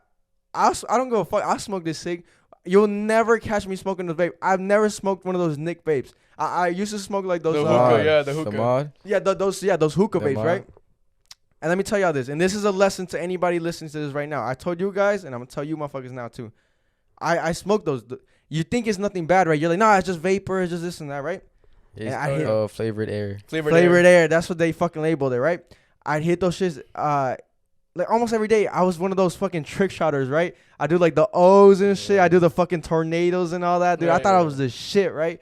don't give a fuck. I smoke this cig. You'll never catch me smoking this vape. I've never smoked one of those Nick vapes. I used to smoke like those. The uh, hookah, yeah, the hookah. The mod. yeah, those hookah The vapes, mod. right? And let me tell y'all this, and this is a lesson to anybody listening to this right now. I told you guys, and I'm gonna tell you motherfuckers now too. I smoke those. You think it's nothing bad, right? You're like, nah, it's just vapor, it's just this and that, right? It's I hit- flavored air. Flavored air. That's what they fucking labeled it, right? I'd hit those shits like almost every day. I was one of those fucking trick shotters, right? I do like the O's and shit. I do the fucking tornadoes and all that, dude. I Right, thought I right. was the shit, right?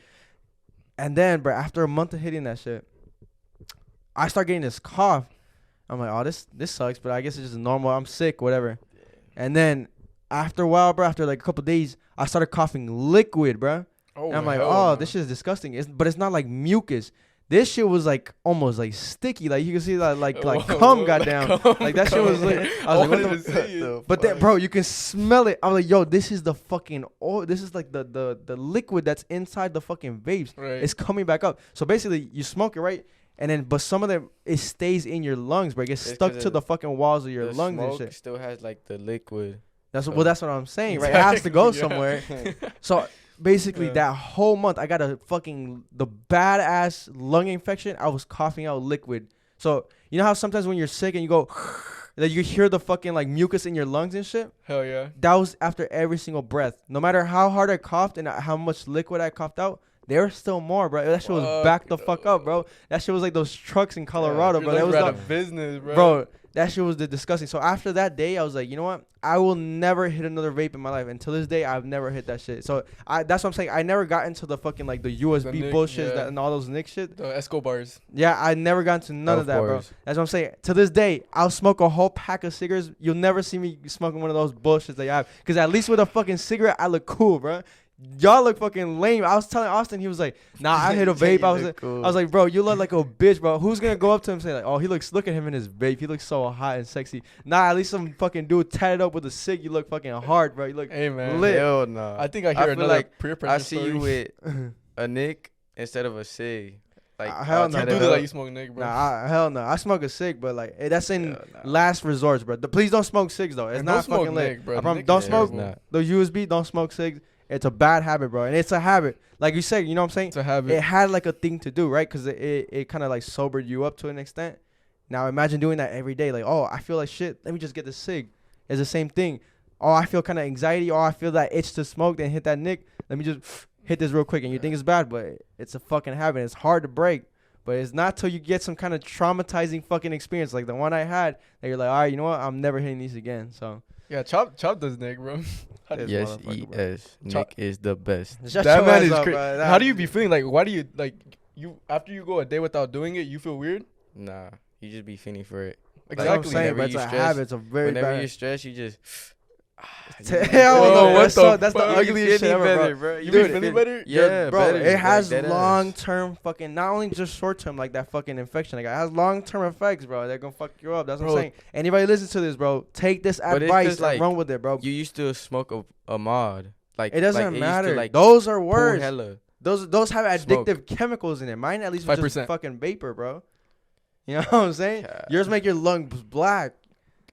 And then, bro, after a month of hitting that shit, I start getting this cough. I'm like, oh, this sucks, but I guess it's just normal. I'm sick, whatever. And then after a while, bro, after like a couple days, I started coughing liquid, bro. Oh, And I'm like, hell oh, no. this shit is disgusting. But it's not like mucus. This shit was like almost like sticky. Like you can see that like Whoa, cum whoa, goddamn. cum, Like that shit was cum. like I was like, what the say it. but then, bro, you can smell it. I was like, yo, this is the fucking oil. This is like the liquid that's inside the fucking vapes. Right. It's coming back up. So basically, you smoke it, right? And then, but some of them, it stays in your lungs, bro. It gets It's stuck 'cause to of the fucking walls of your The lungs and smoke shit. still has like the liquid. That's so- well, that's what I'm saying, right? It has to go Exactly, yeah. somewhere. So basically, Yeah. that whole month, I got the badass lung infection. I was coughing out liquid. So you know how sometimes when you're sick and you go, that you hear the fucking like mucus in your lungs and shit. Hell yeah. That was after every single breath. No matter how hard I coughed and how much liquid I coughed out, there was still more, bro. That shit was Fuck backed the fuck up, bro. That shit was like those trucks in Colorado, Your bro. That lungs was were out the, of business, bro. bro. That shit was the disgusting. So after that day, I was like, you know what? I will never hit another vape in my life. Until this day, I've never hit that shit. So that's what I'm saying. I never got into the fucking like the USB Nick, bullshit yeah. and all those Nick shit. The Escobars. Yeah, I never got into none of that, bro. course. That's what I'm saying. To this day, I'll smoke a whole pack of cigarettes. You'll never see me smoking one of those bullshits that you have. Because at least with a fucking cigarette, I look cool, bro. Y'all look fucking lame. I was telling Austin, he was like, nah, I hit a vape. I was like, bro, you look like a bitch, bro. Who's going to go up to him and say, like, oh, look at him in his vape. He looks so hot and sexy. Nah, at least some fucking dude tatted up with a cig. You look fucking hard, bro. You look Hey, man. lit. Hell no. I think I I hear feel another like peer pressure I see story. you with a Nick instead of a cig. Like hell all no, You tatted do that up. like you smoke Nick, bro. Nah, hell no. I smoke a cig, but like that's in Hell no. last resorts, bro. Please don't smoke cigs though. It's And not don't smoke fucking lit. Nick, bro. I promise- Nick don't is smoke terrible. not. the USB. Don't smoke cigs. It's a bad habit, bro, and it's a habit. Like you said, you know what I'm saying? It's a habit. It had like a thing to do, right? Because it kind of like sobered you up to an extent. Now imagine doing that every day. Like, oh, I feel like shit. Let me just get the cig. It's the same thing. Oh, I feel kind of anxiety. Oh, I feel that itch to smoke. Then hit that Nick. Let me just hit this real quick. And you think it's bad, but it's a fucking habit. It's hard to break. But it's not till you get some kind of traumatizing fucking experience like the one I had that you're like, all right, you know what? I'm never hitting these again. So Yeah, Chop does Nick, bro. This Yes, motherfucker, bro. ES. Nick is the best. Shut That your man ass is up, crazy. bro. How do you be feeling? Like, why do you like you after you go a day without doing it? You feel weird. Nah, you just be feeling for it. That's what I'm Exactly. saying, Whenever but it's you a stress- habit. It's a very Whenever bad. you're stressed, you just. Hell Whoa, no, what that's, the that's the fuck? ugliest shit ever, bro. You Dude, be feeling it- better? Yeah, bro, better, it like has dead ass. long-term fucking, not only just short-term, like that fucking infection. Like, it has long-term effects, bro. They're gonna fuck you up. That's what I'm Bro. saying. Anybody listen to this, bro, take this But it's advice just and like run with it, bro. You used to smoke a mod. Like It doesn't like, used to, matter. like, Those are pull worse. hella. Those have Smoke. addictive chemicals in it. Mine at least was just 5%. fucking vapor, bro. You know what I'm saying? Yeah. Yours make your lungs black.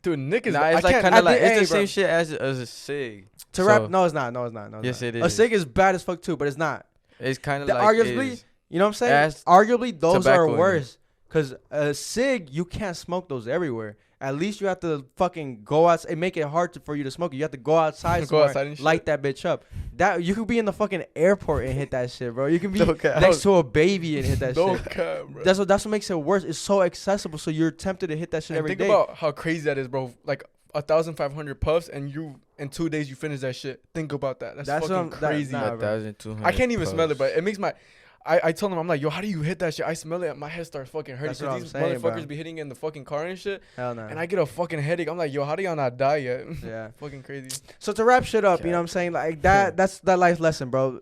Dude, Nick is. Nah, I it's like can't- kind I of like think- it's the hey, bro. same shit as a cig. To So, rap, no, it's not. No, it's not. No, it's Yes, not. it A is. cig is bad as fuck too, but it's not. It's kind of The- like arguably, is. You know what I'm saying? As Arguably, those are tobacco in it. worse. Cause a cig, you can't smoke those everywhere. At least you have to fucking go out and make it hard for you to smoke it. You have to go outside, Go somewhere, outside and shit. light that bitch up. That you could be in the fucking airport and hit that shit, bro. You can be No cap. next to a baby and hit that No shit. cap, bro. That's what makes it worse. It's so accessible, so you're tempted to hit that shit And every think day. about how crazy that is, bro. Like 1,500 puffs, and you in 2 days you finish that shit. Think about that. That's That's fucking what I'm- crazy. nah, bro. 1,200. I can't even smell it, puffs. but it makes my. I told him, I'm like, yo, how do you hit that shit? I smell it, and my head starts fucking hurting. That's Because what these I'm saying, motherfuckers bro. be hitting in the fucking car and shit, Hell no. and I get a fucking headache. I'm like, yo, how do y'all not die yet? Yeah. Fucking crazy. So to wrap shit up, you know what I'm saying? Like that's that life lesson, bro.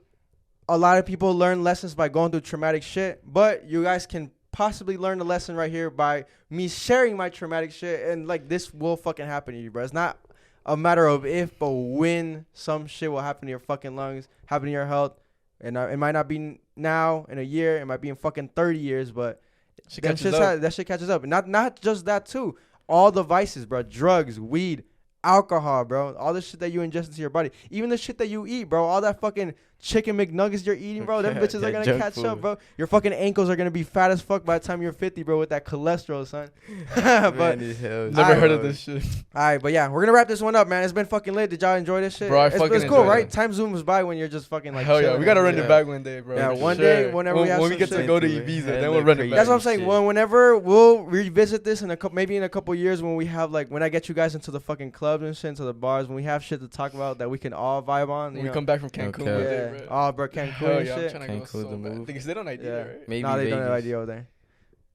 A lot of people learn lessons by going through traumatic shit, but you guys can possibly learn the lesson right here by me sharing my traumatic shit, and like this will fucking happen to you, bro. It's not a matter of if, but when some shit will happen to your fucking lungs, happen to your health, and it might not be now in a year, it might be in fucking 30 years, but Shit that catches up. that shit catches up. And not just that too. All the vices, bro. Drugs, weed, alcohol, bro. All the shit that you ingest into your body. Even the shit that you eat, bro. All that fucking chicken McNuggets you're eating, bro. Them Yeah, bitches are that gonna junk catch up, food. bro. Your fucking ankles are gonna be fat as fuck by the time you're 50, bro, with that cholesterol, son. Man, but these hills, Never I- heard of this shit. all right, but yeah, we're gonna wrap this one up, man. It's been fucking lit. Did y'all enjoy this shit? Bro, I it's fucking cool, enjoyed right? it. Time zooms by when you're just fucking like. Hell yeah, chilling we gotta and run shit. it back one day, bro. Yeah, For one day, whenever we when, have when we some get to shit. go to Hella Ibiza, then we'll crazy. run it back. That's what I'm saying. shit. Well, whenever we'll revisit this in a couple, maybe in a couple years when we have like when I get you guys into the fucking clubs and shit, into the bars, when we have shit to talk about that we can all vibe on. When You we come back from Cancun Okay. one yeah. day, bro. Oh, bro, Cancun Hell and yeah, I'm shit. trying to go Cancun so the bad. move. Because they don't ID, Yeah. right? Maybe No, they don't have Vegas. idea over there.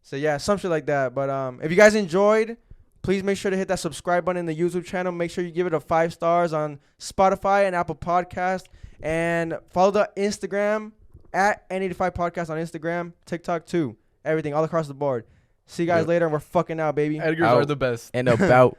So yeah, some shit like that. But if you guys enjoyed, please make sure to hit that subscribe button in the YouTube channel. Make sure you give it a 5 stars on Spotify and Apple Podcast, and follow the Instagram at N85 Podcast on Instagram, TikTok too. Everything all across the board. See you guys Yep. later, and we're fucking out, baby. Edgars are Out. the best. And about.